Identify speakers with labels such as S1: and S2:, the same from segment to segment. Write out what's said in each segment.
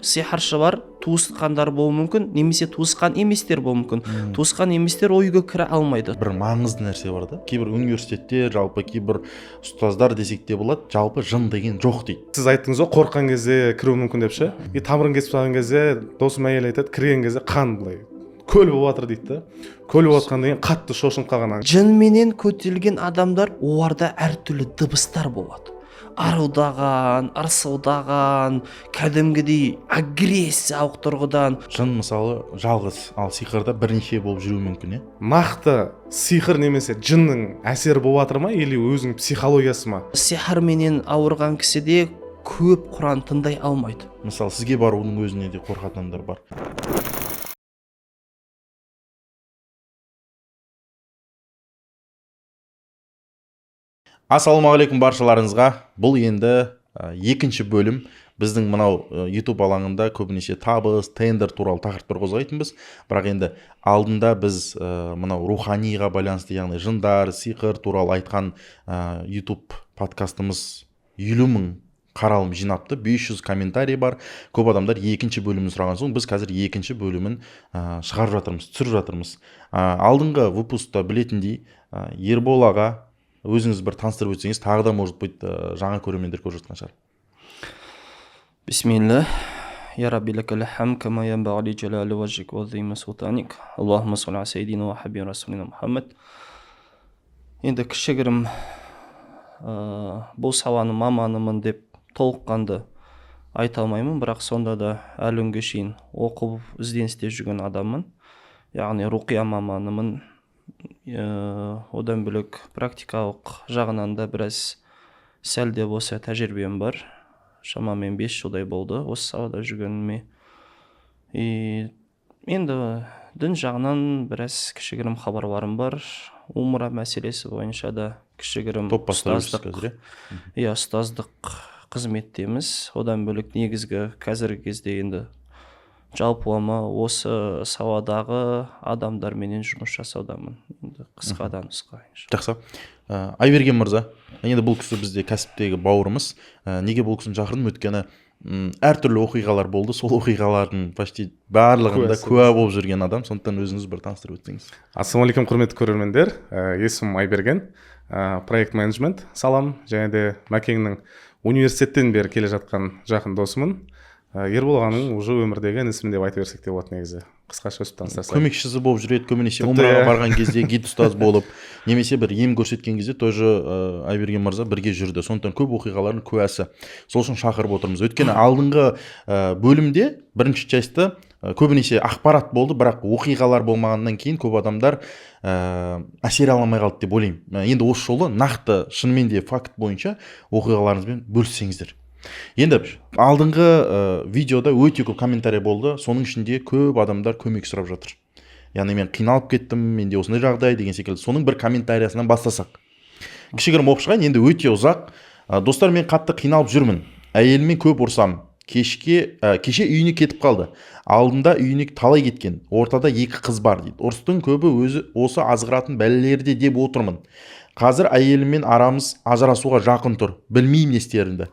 S1: сиқыршы бар, туысқандар болуы мүмкін, немесе туысқан еместер болуы мүмкін. Туысқан еместер о үйге кіре алмайды.
S2: Бір маңызды нәрсе бар да. Кейбір университеттер, жалпы кейбір ұстаздар десек те болады, жалпы жын деген жоқ дейді.
S3: Сіз айттыңыз ғой, қорыққан кезде кіруі мүмкін деп ше. Тамырын кесіп тастаған кезде досым әйел айтады, кірген кезде қан былай көл болып жатыр дейді да. Көл болып жатқан деген қатты шошынып қалған.
S1: Жынменен көтерілген адамдар, оларда әртүрлі дыбыстар болады. Арылдаған, ырсылдаған, кәдімгідей агрессиялық тұрғыдан.
S2: Жын мысалы жалғыз, ал сиқырда бірнеше болып жүруі мүмкін, е?
S3: Нақты сиқыр немесе жынның әсері болып жатыр ма, или өзінің психологиясы ма?
S1: Сиқырменен ауырған кісіде көп Құран тыңдай алмайды.
S2: Мысалы сізге барудың өзіне де қорқатын адамдар бар. Ассалаумағалейкум баршаларыңызға. Бұл енді екінші бөлім. Біздің мынау YouTube алаңында көбінесе табыс, тендер туралы тақырыптар қозғайтынбыз. Бірақ енді алдында біз мынау руханиға байланысты, яғни жындар, сиқыр туралы айтқан YouTube подкастымыз 50 000 қаралым жинапты, 500 комментарий бар. Көп адамдар екінші бөлімін сұраған соң, біз қазір екінші бөлімін шығарып жатырмыз, түсіріп жатырмыз. Алдыңғы выпускта білетіндей Ербол аға өзіңіз бір таныстырып өтсеңіз, тағы да может быть жаңа көрермендер көріп жатқан шығар.
S1: Бисмилла. Я рабби лакал хам кама янбағи ли джалали ваджик ва азими султаник. Аллахумма салли ала саййидина ва хабибина расулина Мухаммад. Енді кішігірім бұл саланың маманымын деп толыққанды айта алмаймын, бірақ сонда да әлі күнге шейін оқып ізденісте жүрген адаммын. Яғни руқия маманымын. Одан бөлек практикалық жағынан да біраз сәл де болса тәжірибем бар. Шамамен 5 жылдай болды осы салада жүргеніме. Енді дін жағынан біраз кішігірім хабарларым бар. Умра мәселесі бойынша да кішігірім ұстаздық қызметтеміз. Одан бөлек негізгі қазіргі кезде енді жалпылама осы саладағы адамдарменен жұмыс жасаудамын. Енді қысқадан нұсқа.
S2: Жақсы. Айберген мырза, енді бұл кісі бізде кәсіптегі бауырымыз. Неге бұл кісіні шақырдым? Өйткені әртүрлі оқиғалар болды. Сол оқиғалардың почти барлығында куә болып жүрген адам. Сондықтан өзіңіз бір таныстырып өтсеңіз.
S3: Ассалаумағалейкум құрметті көрермендер. Есімім Айберген. Проект менеджмент салам, және де Мәкеңнің университеттен бері келе жатқан жақын досымын. Ербол ағаның уже өмірдегі інісімін деп айта берсек те болады негізі. Қысқаша өстіп таныстырсақ.
S2: Көмекшісі болып жүреді, көбінесе умраға барған кезде гид ұстаз болып, немесе бір ем көрсеткен кезде тоже Айберген мырза бірге жүрді. Сондықтан көп оқиғалардың куәсі. Сол үшін шақырып отырмыз. Өйткені алдыңғы бөлімде бірінші частьта көбінесе ақпарат болды, бірақ оқиғалар болмағаннан кейін көп адамдар әсер ала алмай қалды деп ойлаймын. Енді осы жолы нақты шынымен де факт бойынша оқиғаларыңызбен бөліссеңіздер. Енді алдыңғы видеода өте көп комментарий болды. Соның ішінде көп адамдар көмек сұрап жатыр. Яғни мен қиналып кеттім, менде осындай жағдай деген секілді. Соның бір комментариясынан бастасақ. Кішігірім оқып шығайын, енді өте ұзақ. Достар, мен қатты қиналып жүрмін. Әйеліммен көп ұрсам. Кеше үйіне кетіп қалды. Алдында үйіне талай кеткен. Ортада 2 қыз бар дейді. Ұрыстың көбі өзі осы азғыратын бәлелерде деп отырмын. Қазір әйеліммен арамыз ажырасуға жақын тұр. Білмеймін не істерімді.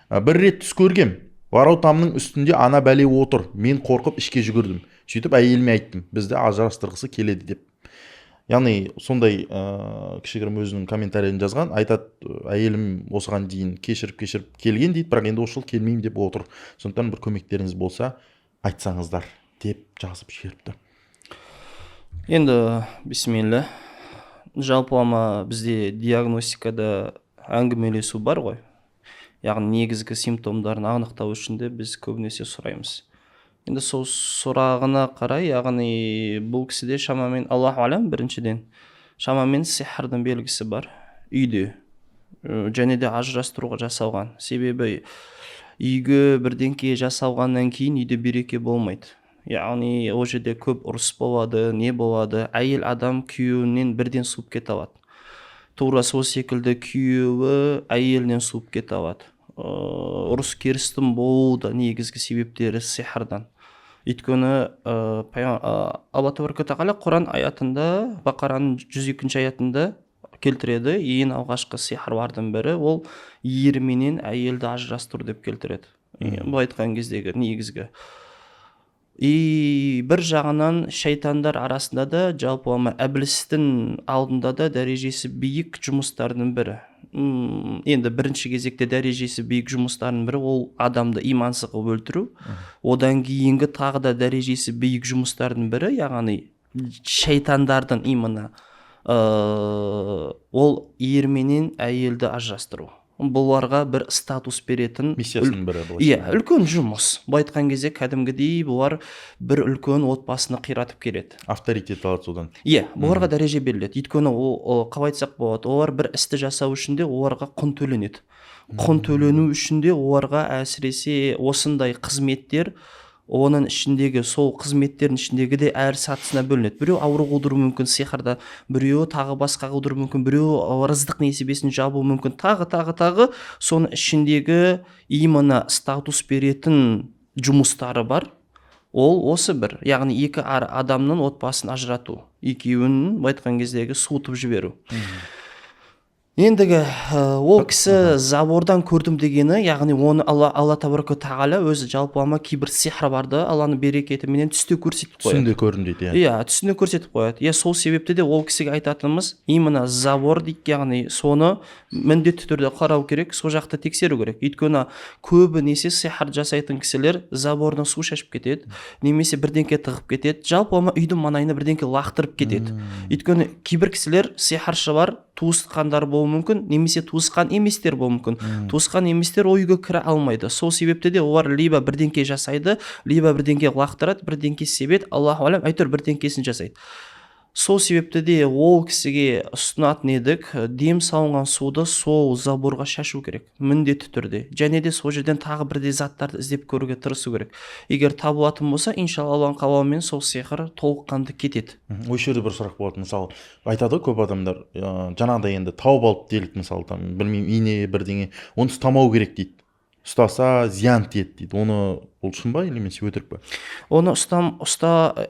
S2: Бір рет түс көргем. Барау тамның үстінде ана бәле отыр. Мен қорқып ішке жүгірдім. Сөйтіп әйеліме айттым, бізді ажырастырғысы келеді деп. Яғни сондай кішігірім өзінің комментарийін жазған. Айтады, әйелім осыған дейін кешіріп келген дейді, бірақ енді осы жыл келмеймін деп отыр. Сондықтан бір көмектеріңіз болса айтсаңыздар деп жазып жіберіпті.
S1: Енді бисмилла. Жалпылама бізде диагностикада әңгімелесу бар ғой. Яғни негізгі симптомдарын анықтау үшін де біз көбінесе сұраймыз. Енді сол сұрағына қарай, яғни бұл кісіде шамамен Аллаху алам біріншіден шамамен сихрдың белгісі бар үйде. Және де ажырастыруға жасалған. Себебі үйге бірдеңке жасалғаннан кейін үйде береке болмайды. Яғни ол жерде көп ұрыс болады, не болады, әйел адам күйеуінен бірден суып кете алады. Тура сол секілді күйеуі әйелінен суып кете алады. Ұрыс керістің болуы негізгі себептері сихрдан. Өйткені Алла тәбәрәка ва тағала Құран аятында, Бақараның 102 аятында келтіреді, ең алғашқы сихрлардың бірі ол ерменен әйелді ажырастыру деп келтіреді. былай айтқан кездегі негізгі. И бір жағынан шайтандар арасында да жалпы әбілістің алдында да дәрежесі биік жұмыстардың бірі. Енді бірінші кезекте дәрежесі биік жұмыстардың бірі ол адамды имансыз қылып өлтіру. Одан кейінгі тағы да дәрежесі биік жұмыстардың бірі, яғни шайтандардың иманы ол ер менен әйелді ажырастыру. Бұларға бір статус беретін
S2: миссиясының бірі.
S1: Иә, үлкен жұмыс. Былай айтқан кезде кәдімгідей бұлар бір үлкен отбасыны қиратып келеді.
S2: Авторитет алады содан.
S1: Иә, бұларға дәреже беріледі. Өйткені қалай айтсақ болады, олар бір істі жасау үшін де оларға құн төленеді. Құн төлену үшін де оларға әсіресе осындай қызметтер, оның ішіндегі сол қызметтердің ішіндегі де әр сатысына бөлінеді. Біреу ауру қылдыруы мүмкін сиқырда, біреу тағы басқа қылдыруы мүмкін, біреу рыздық несібесін жабуы мүмкін, тағы соның ішіндегі именно статус беретін жұмыстары бар. Ол осы бір, яғни екі адамның отбасын ажырату, екеуін айтқан кездегі суытып жіберу. Ендігі ол кісі забордан көрдім дегені, яғни оны Алла табарaka тағала өзі жалпы кейбір сихр барды, Алланың берекетіменен түсте көрсетіп қояды.
S2: Түсінде көрдім дейді.
S1: Иә, түсінде көрсетіп қояды. Сол себепті де ол кісіге айтатынымыз, именно забор дейді, яғни соны міндетті түрде қарау керек, сол жақты тексеру керек. Өйткені көбінесе сихр жасайтын кісілер забордан су шашып кетеді, немесе бірдеңке тығып кетеді, жалпы үйдің маңайына бірдеңке лақтырып кетеді. Өйткені кейбір кісілер сихршы бар, туысқандар болуы мүмкін, немесе туысқан еместер болуы мүмкін. Туысқан еместер ойға кіре алмайды. Сол себепті де олар либо бірдеңке жасайды, либо бірдеңке лақтырады, бірдеңке себет, Аллаху алам, әйтеуір бірдеңкесін жасайды. Сол себепті де ол кісіге ұсынатын едік, дем салынған суды сол заборға шашу керек, міндетті түрде. Және де сол жерден тағы бірде заттарды іздеп көруге тырысу керек. Егер табылатын болса, иншалла Алланың қалауымен сол сиқыр толыққанды кетеді.
S2: Осы жерде бір сұрақ болады, мысалы, айтады көп адамдар, жаңағыдай енді тауып алып делік, мысалы, білмеймін, ине бірдеңе, оны ұстамау керек дейді. Ұстаса зиян тиеді дейді. Оны ол шын ба, немесе өтірік па?
S1: Оны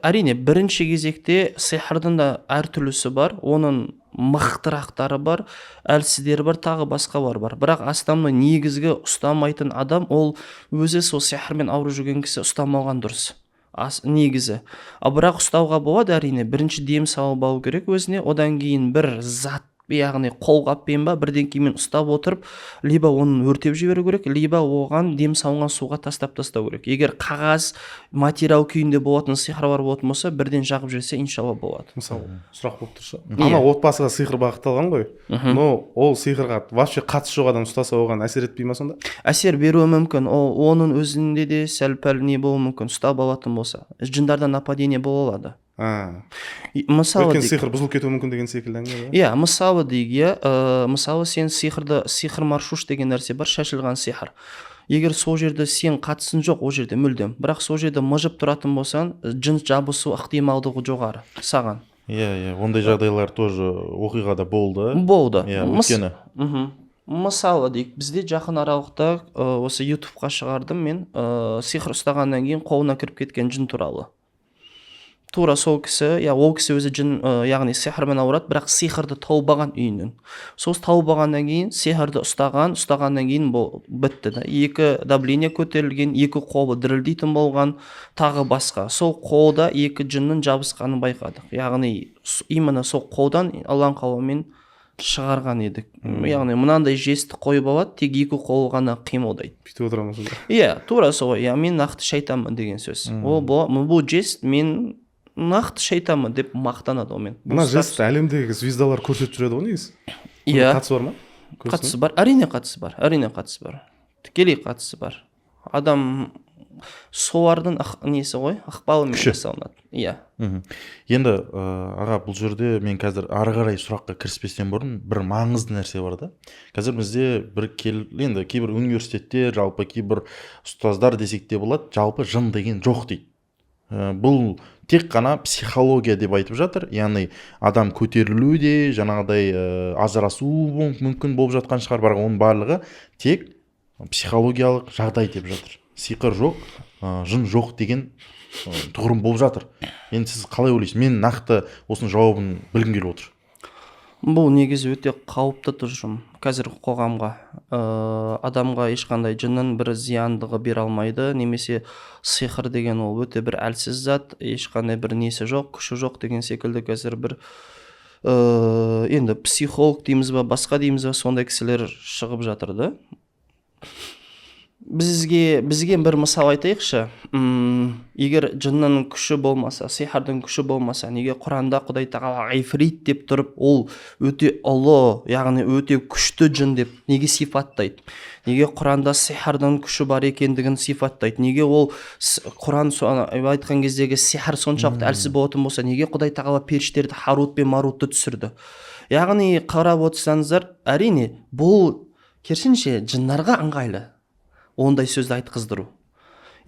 S1: әрине бірінші кезекте сихрдың да әртүрлісі бар, оның мықтырақтары бар, әлсіздері бар, тағы басқа бар. Бірақ астамны негізгі ұстамайтын адам, ол өзі сол сихрмен ауырып жүрген кісі ұстамауған дұрыс. Негізі. Бірақ ұстауға болады, әрине бірінші дем салып алу керек өзіне, одан кейін бір зат, яғни қолғаппен ба бірдеңкемен ұстап отырып, либо оны өртеп жіберу керек, либо оған дем салынған суға тастау керек. Егер қағаз материал күйінде болатын сиқырлар болатын болса, бірден жағып жіберсе, иншалла болады.
S3: Мысалы, сұрақ болып тұрса, ана отбасыға сиқыр бағытталған ғой, но ол сиқырға вообще қатысы жоқ адам ұстаса оған әсер етпей ме сонда?
S1: Әсер беруі мүмкін, оның өзінде де сәл-пәл не болуы мүмкін, ұстап алатын болса, жындардан нападение бола алады.
S3: Өйткені сиқыр бұзылып кетуі мүмкін деген секілді.
S1: Иә, мысалы дейік, мысалы сен сиқыр маршуш деген нәрсе бар, шашылған сиқыр. Егер сол жерде сен қатысын жоқ, ол жерде мүлдем. Бірақ сол жерде мыжып тұратын болсан, жын жабысу ықтималдығы жоғары саған.
S2: Иә, ондай жағдайлар тоже оқиғада болды.
S1: Болды.
S2: Өйткені.
S1: Мысалы дейік, бізде жақын аралықта осы ютубқа шығардым мен, сиқыр ұстағаннан кейін қолына кіріп кеткен жын туралы. Тура сол кісі, ол кісі өзі жын, яғни сихырмен ауырады, бірақ сихырды тауып алған үйінен. Сол тауып алғаннан кейін сихырды ұстағаннан кейін бітті. Екі давление көтерілген, екі қолы дірілдейтін болған, тағы басқа. Сол қолда екі жынның жабысқанын байқадық. Яғни именно сол қолдан Алланың қалауымен шығарған едік. Яғни мынандай жесті қойып алады, тек екі қол ғана қимылдайды.
S3: Бүйтіп отырамыз.
S1: Иә, тура солай. Мен нақты шайтанмын деген сөз. Бұл жест мен нақты шайтанмын деп мақтанады онымен.
S3: Мына жесті әлемдегі звездалар көрсетіп жүреді ғой негізі.
S1: Иә.
S3: Қатысы бар ма?
S1: Қатысы бар. Әрине қатысы бар. Тікелей қатысы бар. Адам солардың несі ғой, ықпалымен жасалынады. Иә.
S2: Енді аға, бұл жерде мен қазір ары қарай сұраққа кіріспестен бұрын бір маңызды нәрсе бар да. Қазір бізде енді кейбір университеттер, жалпы кейбір ұстаздар десек те болады, жалпы жын деген жоқ дейді. Бұл тек қана психология деп айтып жатыр, яғни адам көтерілу де, жаңағыдай ажырасу мүмкін болып жатқан шығар, бірақ оның барлығы тек психологиялық жағдай деп жатыр. Сиқыр жоқ, жын жоқ деген тұғырым болып жатыр. Енді сіз қалай ойлайсыз? Мен нақты осының жауабын білгім келіп отыр.
S1: Бұл негізі өте қауіпті тұжырым қазіргі қоғамға. Адамға ешқандай жынның бір зияндығы бере алмайды, немесе сиқыр деген ол өте бір әлсіз зат, ешқандай бір несі жоқ, күші жоқ деген секілді қазір бір енді психолог дейміз ба, басқа дейміз ба, сондай кісілер шығып жатыр да. Бізге бір мысал айтайықшы. Егер жынның күші болмаса, сихардың күші болмаса, неге Құранда Құдай тағала ифрит деп тұрып, ол өте ұлы, яғни өте күшті жын деп неге сипаттайды? Неге Құранда сихардың күші бар екендігін сипаттайды? Неге ол Құран айтқан кездегі сихр соншалықты әлсіз болатын болса, неге Құдай тағала періштерді Харут пен Марутты түсірді? Яғни қарап отырсаңыздар, әрине бұл керісінше жындарға ыңғайлы ондай сөзді айтқыздыру.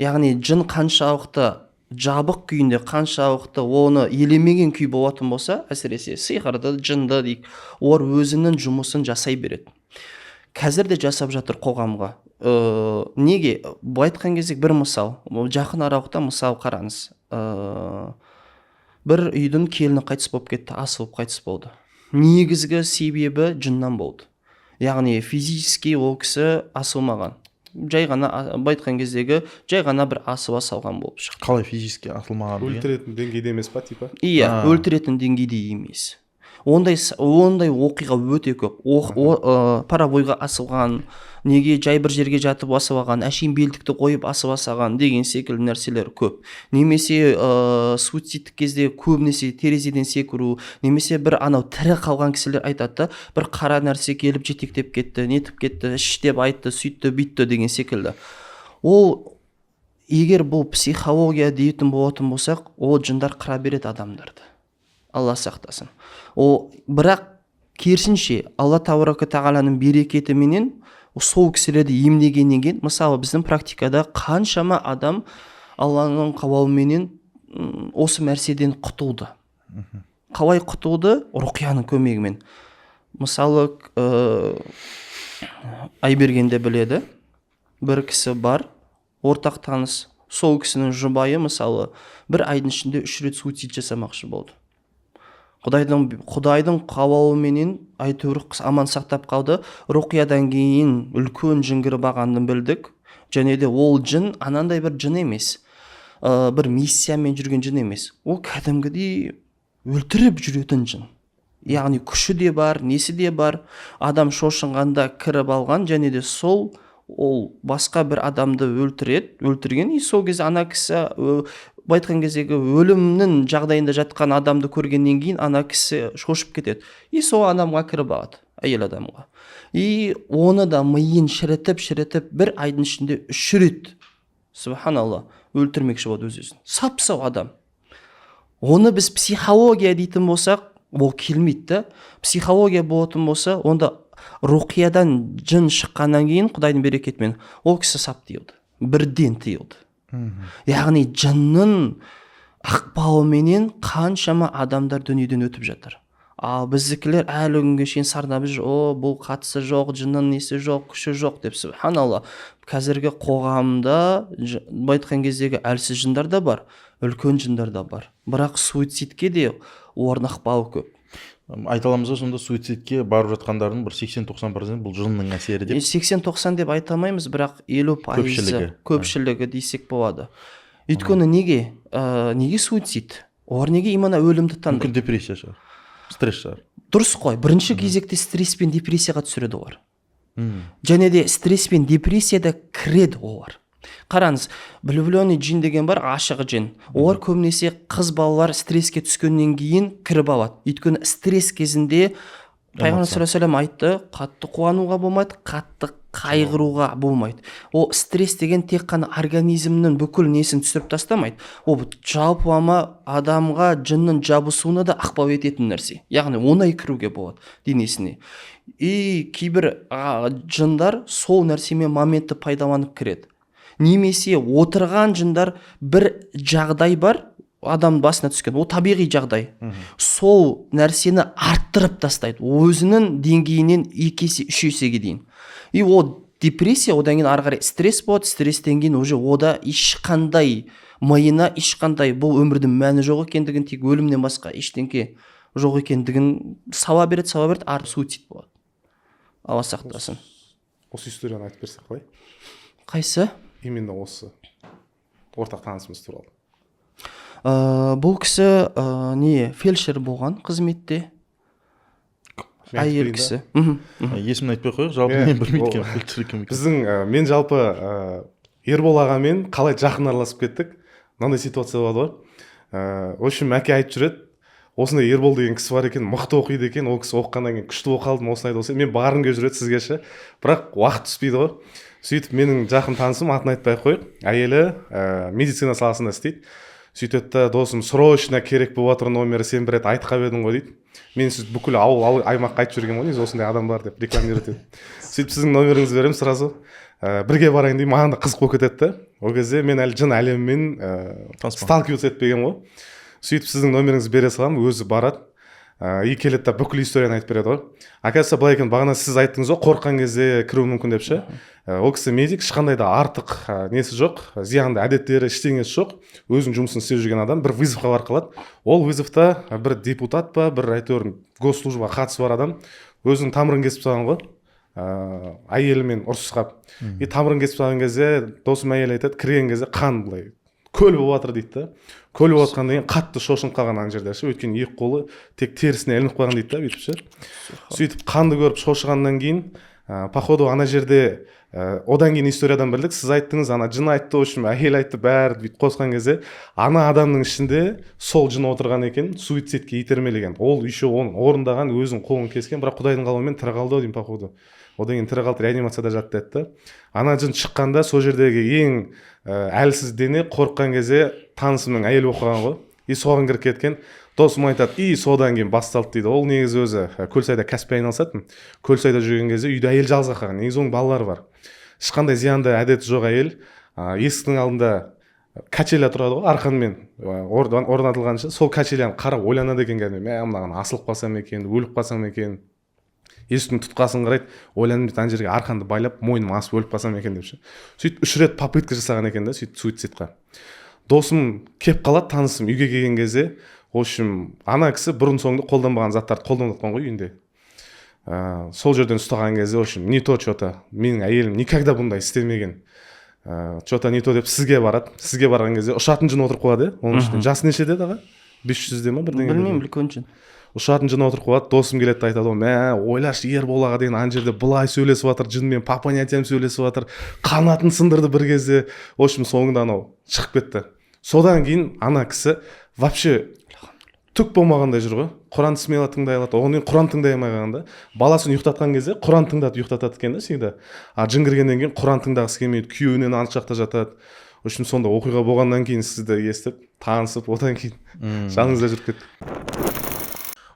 S1: Яғни жын қаншалықты жабық күйінде, қаншалықты оны елемеген күй болатын болса, әсіресе сиқырды, жынды дейік, олар өзінің жұмысын жасай береді. Қазір де жасап жатыр қоғамға. Неге? Бұл айтқан кезде бір мысал, жақын аралықта мысал қараңыз. Бір үйдің келіні қайтыс болып кетті, асылып қайтыс болды. Негізгі себебі жыннан болды. Яғни физически ол кісі асылмаған. Жай ғана айтқан кездегі жай ғана бір асыба салған болып шықты.
S2: Қалай физически асылмаған?
S3: Өлтіретін деңгейде емес па, типа?
S1: Иә, өлтіретін деңгейде емес. Ондай оқиға өте көп. Парабойға асылған, неге жай бір жерге жатып асып алған, әшейін белдікті қойып асып асаған деген секілді нәрселер көп. Немесе суицидтік кезде көбінесе терезеден секіру, немесе бір анау тірі қалған кісілер айтады, бір қара нәрсе келіп жетектеп кетті, нетіп кетті, іштеп айтты, сөйтті, бүйтті деген секілді. Ол егер бұл психология дейтін болатын болсақ, ол жындар қыра береді адамдарды. Алла сақтасын. Бірақ керісінше Алла тағаланың берекетіменен сол кісілерді емдегеннен кейін, мысалы біздің практикада қаншама адам Алланың қалауыменен осы нәрседен құтылды. Қалай құтылды? Руқияның көмегімен. Мысалы Айбергенде біледі, бір кісі бар, ортақ таныс, сол кісінің жұбайы мысалы бір айдың ішінде 3 рет суицид жасамақшы болды. Құдайдың қалауыменен әйтеуір аман сақтап қалды. Руқиядан кейін үлкен жын кіріп алғанын білдік. Және де ол жын анандай бір жын емес, бір миссиямен жүрген жын емес. Ол кәдімгідей өлтіріп жүретін жын. Яғни күші де бар, несі де бар. Адам шошынғанда кіріп алған, және де ол басқа бір адамды өлтірген. И сол кезде ана кісі айтқан кездегі өлімнің жағдайында жатқан адамды көргеннен кейін ана кісі шошып кетеді. И сол адамға кіріп алады, әйел адамға. И оны да миын шірітіп бір айдың ішінде 3 рет, субханалла, өлтірмекші болады өз-өзін. Сап-сау адам. Оны біз психология дейтін болсақ, ол келмейді. Психология болатын болса, онда руқиядан жын шыққаннан кейін Құдайдың берекетімен ол кісі сап тиылды, бірден тиылды. Яғни жынның ықпалыменен қаншама адамдар дүниеден өтіп жатыр. Ал біздікілер әлі күнге шейін сарнап жүр, бұл қатысы жоқ, жынның несі жоқ, күші жоқ деп. Субханалла, қазіргі қоғамда айтқан кездегі әлсіз жындар да бар, үлкен жындар да бар. Бірақ суицидке де орын ықпалы көп.
S2: Айта аламыз ба, сонда суицидке барып жатқандардың бір 80-90% бұл жынның әсері деп?
S1: 80-90 деп айта алмаймыз, бірақ 50% көпшілігі дейсек болады. Өйткені неге суицид? Олар неге именно өлімді таңдайды?
S2: Мүмкін депрессия шығар, стресс шығар.
S1: Дұрыс қой, бірінші кезекте стресс пен депрессияға түсіреді олар. Және де стресс пен депрессияда кіреді олар. Қараңыз, влюбленный жин деген бар, ғашық жин. Олар көбінесе қыз балалар стресске түскеннен кейін кіріп алады. Өйткені стресс кезінде Пайғамбар саллаллаху алейхи ва саллям айтты, қатты қуануға болмайды, қатты қайғыруға болмайды. Ол стресс деген тек қана организмнің бүкіл несін түсіріп тастамайды. Ол жалпылама адамға жынның жабысуына да ықпал ететін нәрсе. Яғни оңай кіруге болады денесіне. И кейбір жындар сол нәрсемен моментті пайдаланып кіреді. Немесе отырған жындар бір жағдай бар, адам басына түскен, ол табиғи жағдай. Сол нәрсені арттырып тастайды, өзінің деңгейінен 2 есе 3 есеге дейін. И ол депрессия, одан кейін ары қарай стресс болады, стресстен кейін уже ода ешқандай миына ешқандай бұл өмірдің мәні жоқ екендігін, тек өлімнен басқа ештеңке жоқ екендігін сала береді ары суицид болады. Алла сақтасын.
S3: Осы историяны айтып берсек қалай?
S1: Қайсы?
S3: Именно осы ортақ танысымыз туралы.
S1: Бұл кісі не фельдшер болған қызметте, әйел кісі.
S2: Есімін айтпай қояйық, жалпы мен білмейді екенмін фельдшер екенін.
S3: Біздің мен жалпы Ербол ағамен қалай жақын араласып кеттік, мынандай ситуация болады ғой. В общем, әке айтып жүреді, осындай Ербол деген кісі бар екен, мықты оқиды екен, ол кісі оқығаннан кейін күшті оқып қалдым, осындай осы. Мен барғым келіп жүреді сізге ше, бірақ уақыт түспейді ғой. Сөйтіп менің жақын танысым, атын айтпай ақ қояйық, әйелі медицина саласында істейді. Сөйтеді да, досым срочно керек болып жатыр номері, сен бір рет айтқан едің ғой дейді. Мен сіз бүкіл ауыл аймаққа айтып жүрген ғой, осындай адам бар деп рекламировать етеді. Сөйтіп сіздің номеріңізді беремін сразу. Бірге барайын деймін, маған да қызық болып кетеді да. Ол кезде мен әлі жын әлемімен сталкиваться етпеген ғой. Сөйтіп сіздің номеріңізді бере саламын, өзі барады. Келеді да бүкіл историяны айтып береді ғой. Оказывается, былай екен, бағана сіз айттыңыз ғой, қорыққан кезде кіру мүмкін деп ше. Ол кісі медик, ешқандай да артық несі жоқ, зиянды әдеттері ештеңесі жоқ. Өзінің жұмысын істеп жүрген адам бір вызовқа барып қалады. Ол вызовта бір депутат па, бір әйтеуір госслужбаға қатысы бар адам өзінің тамырын кесіп тастаған ғой. Әйелімен ұрсысқап. Тамырын кесіп тастаған кезде досым әйел айтады, кірген кезде қан былай көл болып жатыр дейді да. Көл болып жатқаннан кейін қатты шошынып қалған ана жерде ше, өйткені екі қолы тек терісіне ілініп қалған дейді да, бүйтіп ше. Сөйтіп қанды көріп шошығаннан кейін, походу ана жерде одан кейін историядан білдік, сіз айттыңыз, ана жын айтты, в общем, әйел айтты, бәрі бүйтіп қосқан кезде ана адамның ішінде сол жын отырған екен, суицидке итермелеген. Ол еще оны орындаған, өзінің қолын кескен, бірақ Құдайдың қалауымен тірі қалды деймін походу. Одан кейін тірі қалды, реанимацияда жатты деді. Ана жын шыққанда сол жердегі ең әлсіз дене қорыққан кезде танысымның әйел оқыған ғой. Соған кіріп кеткен. Досым айтады, содан кейін басталды дейді. Ол негізі өзі Көлсайда кәсіппен айналысатын. Көлсайда жүрген кезде үйде әйел жалғыз қалған. Негізі оның балалары бар. Ешқандай зиянды әдеті жоқ әйел. Есіктің алдында качеля тұрады ғой, арқанмен орнатылғанша. Сол качеляны қарап ойланады екен кәдімгі. Мынаған асылып қалсам екен, өліп қалсам екен. Есіктің тұтқасын қарайды, ойланып ана жерге арқанды байлап, мойным асып өліп қалсам екен деп ше. Сөйтіп 3 рет попытка жасаған екен да, сөйтіп суицидқа. Досым кеп қалады, танысым үйге келген кезде, в общем, ана кісі бұрын соңды қолданбаған заттарды қолданатқан ғой үйінде. Сол жерден ұстаған кезде, в общем, не то что-то, менің әйелім никогда бұндай істемеген. Что-то не то деп сізге барады. Сізге барған кезде ұшатын жын отырып қалады, оның үстіне. Жасы нешеде аға? 500-де ме бірдеңе?
S1: Білмеймін, үлкен жын.
S3: Ұшатын жын отырып қалады, досым келеді айтады, ойлашы, Ербол аға деген ана жерде былай сөйлесіп жатыр, жынмен по понятиям сөйлесіп жатыр, қанатын сындырды бір кезде. В общем, соңында анау шығып кетті. Содан кейін ана кісі вообще түк болмағандай жүр ғой. Құран смело тыңдай алады. Оған кейін Құран тыңдай алмай қалғанда, баласын ұйықтатқан кезде Құран тыңдатып ұйықтатады екен да всегда. Жын кіргеннен кейін Құран тыңдағысы келмейді, күйеуінен анық жақта жатады. В общем, сонда оқиға болғаннан кейін сізді естіп, танысып, одан кейін жаныңызда жүріп кетті.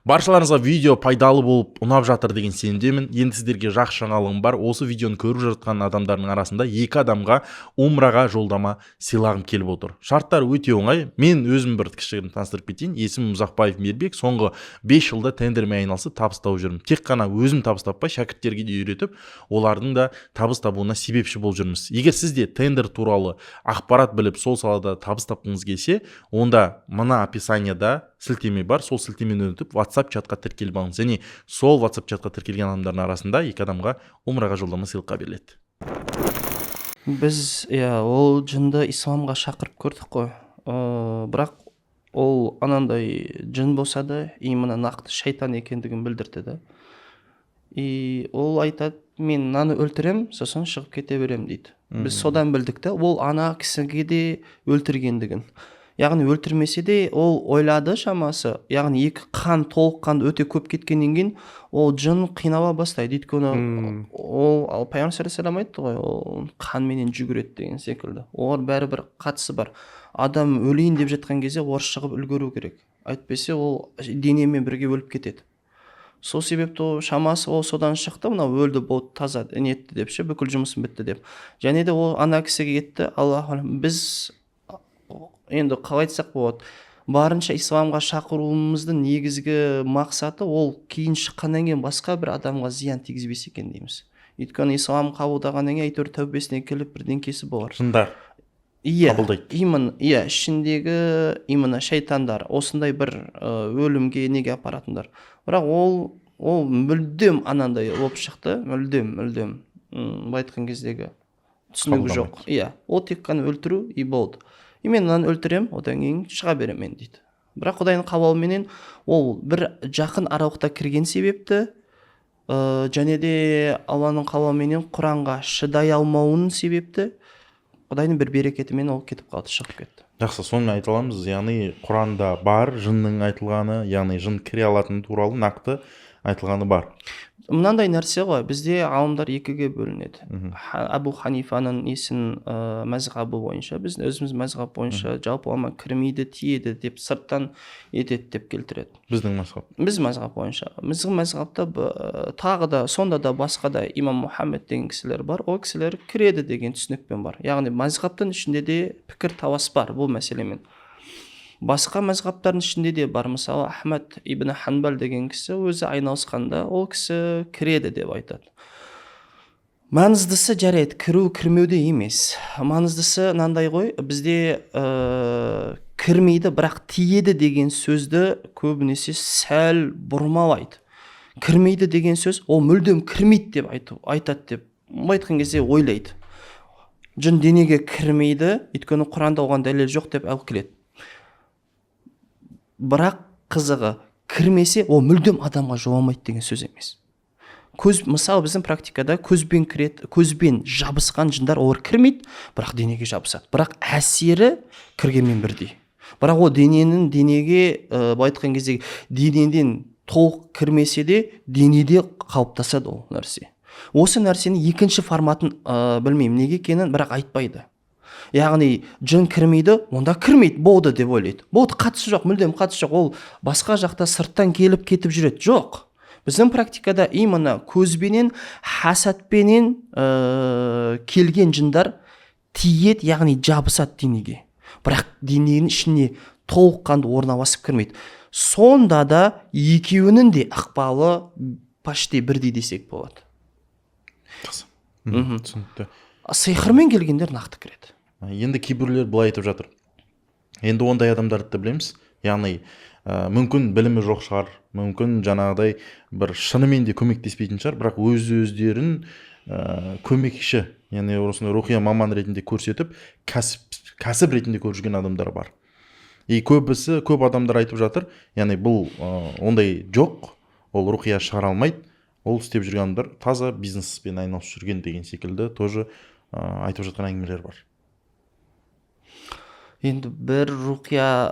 S2: Баршаларыңызға видео пайдалы болып ұнап жатыр деген сенімдемін. Енді сіздерге жақсы жаңалығым бар. Осы видеоны көріп жатқан адамдардың арасында 2 адамға умраға жолдама сыйлағым келіп отыр. Шарттар өте оңай. Мен өзім бір кішігірім таныстырып кетейін. Есімім Мұзақбаев Мейірбек. Соңғы 5 жылда тендермен айналысып табыс тауып жүрмін. Тек қана өзім табыс таппай, шәкірттерге де үйретіп, олардың да табыс табуына себепші болып жүрміз. Егер сізде тендер туралы ақпарат біліп, сол салада табыс тапқыңыз келсе, онда мына описанияда сілтеме бар, сол сілтемені өтіп WhatsApp чатқа тіркеліп алыңыз. Және сол WhatsApp чатқа тіркелген адамдардың арасында 2 адамға умраға жолдама сыйлыққа беріледі.
S1: Біз ол жынды исламға шақырып көрдік қой. Бірақ ол анандай жын болса да, именно нақты шайтан екендігін білдірді да. Ол айтады, мен мынаны өлтірем, сосын шығып кете берем дейді. Біз содан білдік та, ол ана кісіге де өлтіргендігін. Яғни өлтірмесе де ол ойлады шамасы, яғни қан толыққан өте көп кеткеннен кейін ол жын қинала бастайды. Өйткені ол пайғамбар саллаллаху алейхи айтты ғой, ол қанменен жүгіреді деген секілді. Олар бәрібір қатысы бар. Адам өлейін деп жатқан кезде олар шығып үлгеру керек. Айтпесе ол денемен бірге өліп кетеді. Сол себепті шамасы ол содан шықты, мынау өлді, болды, таза нетті деп ше, бүкіл жұмысын бітті деп. Және де ол ана кісіге кетті, Аллах, біз енді қалай айтсақ болады, барынша исламға шақыруымыздың негізгі мақсаты ол кейін шыққаннан кейін басқа бір адамға зиян тигізбес екен дейміз. Өйткені ислам қабылдағаннан кейін әйтеуір тәубесіне келіп бірдеңкесі болар.
S2: Жындар. қабылдайды.
S1: Ішіндегі именно шайтандар осындай бір өлімге неге апаратындар. Бірақ ол мүлдем анандай болып шықты, мүлдем былай айтқан кездегі түсінігі жоқ. Ол тек қана өлтіру и болды. Мен мынаны өлтірем, одан кейін шыға берем мен дейді. Бірақ Құдайдың қалауыменен ол бір жақын аралықта кірген себепті және де Алланың қалауыменен Құранға шыдай алмауының себепті Құдайдың бір берекетімен ол кетіп қалды, шығып кетті.
S2: Жақсы, соны айта аламыз. Яғни Құранда бар жынның айтылғаны, яғни жын кіре алатыны туралы нақты айтылғаны бар.
S1: Мынандай нәрсе ғой, бізде ғалымдар екіге бөлінеді. Абу Ханифаның мәзһабы бойынша, біз өзіміз мәзһаб бойынша жалпы кірмейді, тиеді деп сырттан етеді деп келтіреді.
S2: Біздің мәзһаб.
S1: Біз мәзһаб бойынша. Біздің мәзһабта тағы да сонда да басқа да имам Мұхаммед деген кісілер бар. Ол кісілер кіреді деген түсінікпен бар. Яғни мәзһабтың ішінде де пікір талас бар бұл мәселемен. Басқа мәзһабтардың ішінде де бар. Мысалы, Ахмад ибн Ханбал деген кісі өзі айналысқанда ол кісі кіреді деп айтады. Маңыздысы жарайды, кіру кірмеуде емес. Маңыздысы мынандай ғой, бізде кірмейді, бірақ тиеді деген сөзді көбінесе сәл бұрмалайды. Кірмейді деген сөз, ол мүлдем кірмейді деп айтады деп айтқан кезде ойлайды. Жын денеге кірмейді, өйткені Құранда оған дәлел жоқ деп алып келеді. Бірақ қызығы, кірмесе, ол мүлдем адамға жоламайды деген сөз емес. Мысалы, біздің практикада көзбен жабысқан жындар олар кірмейді, бірақ денеге жабысады. Бірақ әсері кіргенмен бірдей. Бірақ ол денеге айтқан кезде денеден толық кірмесе де, денеде қалыптасады ол нәрсе. Осы нәрсені екінші форматын білмеймін неге екенін, бірақ айтпайды. Яғни жын кірмейді, онда кірмейді, болды деп ойлайды. Болды, қатысы жоқ, мүлдем қатысы жоқ. Ол басқа жақта сырттан келіп кетіп жүреді. Жоқ. Біздің практикада именно көзбенен, хасатпенен келген жындар тиеді, яғни жабысады денеге. Бірақ дененің ішіне толыққанды орналасып кірмейді. Сонда да екеуінің де ықпалы почти бірдей десек болады.
S2: Түсінікті.
S1: Сиқырмен келгендер нақты кіреді.
S2: Енді кейбіреулер былай айтып жатыр. Енді ондай адамдарды да білеміз. Яғни мүмкін білімі жоқ шығар, мүмкін жаңағыдай бір шынымен де көмектеспейтін шығар, бірақ өздерін көмекші, яғни осындай рухия маман ретінде көрсетіп, кәсіп ретінде көріп жүрген адамдар бар. Көп адамдар айтып жатыр, яғни бұл ондай жоқ, ол рухия шығара алмайды, ол істеп жүрген адамдар таза бизнеспен айналысып жүрген деген секілді тоже айтып жатқан әңгімелер бар.
S1: Енді бір рухия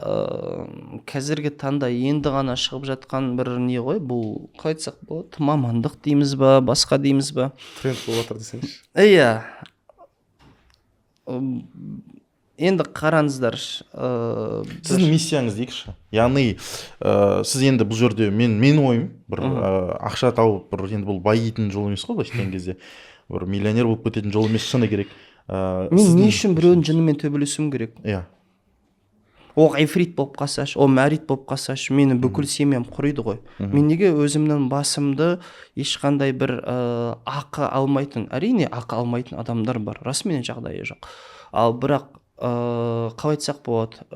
S1: қазіргі таңда енді ғана шығып жатқан бір не ғой, бұл қалай айтсақ болады, мамандық дейміз ба, басқа дейміз ба?
S3: Тренд болып жатыр десеңізші.
S1: Енді қараңыздар.
S2: Сіздің миссияңыз дейікші. Яғни сіз енді бұл жерде мен ойым бір ақша тауып, бір енді бұл байитын жол емес қой, былайша айтқан кезде. Бір миллионер болып кететін жол емес, шыны керек.
S1: Мен не үшін біреудің жынымен төбелесуім керек?
S2: Иә.
S1: Ол ғифрит болып қалсашы, ол мәрит болып қалсашы, мені бүкіл семьям құриды ғой. Мен неге өзімнің басымды ешқандай бір ақы алмайтын, әрине ақы алмайтын адамдар бар, расымен жағдайы жоқ. Ал бірақ қалай айтсақ болады,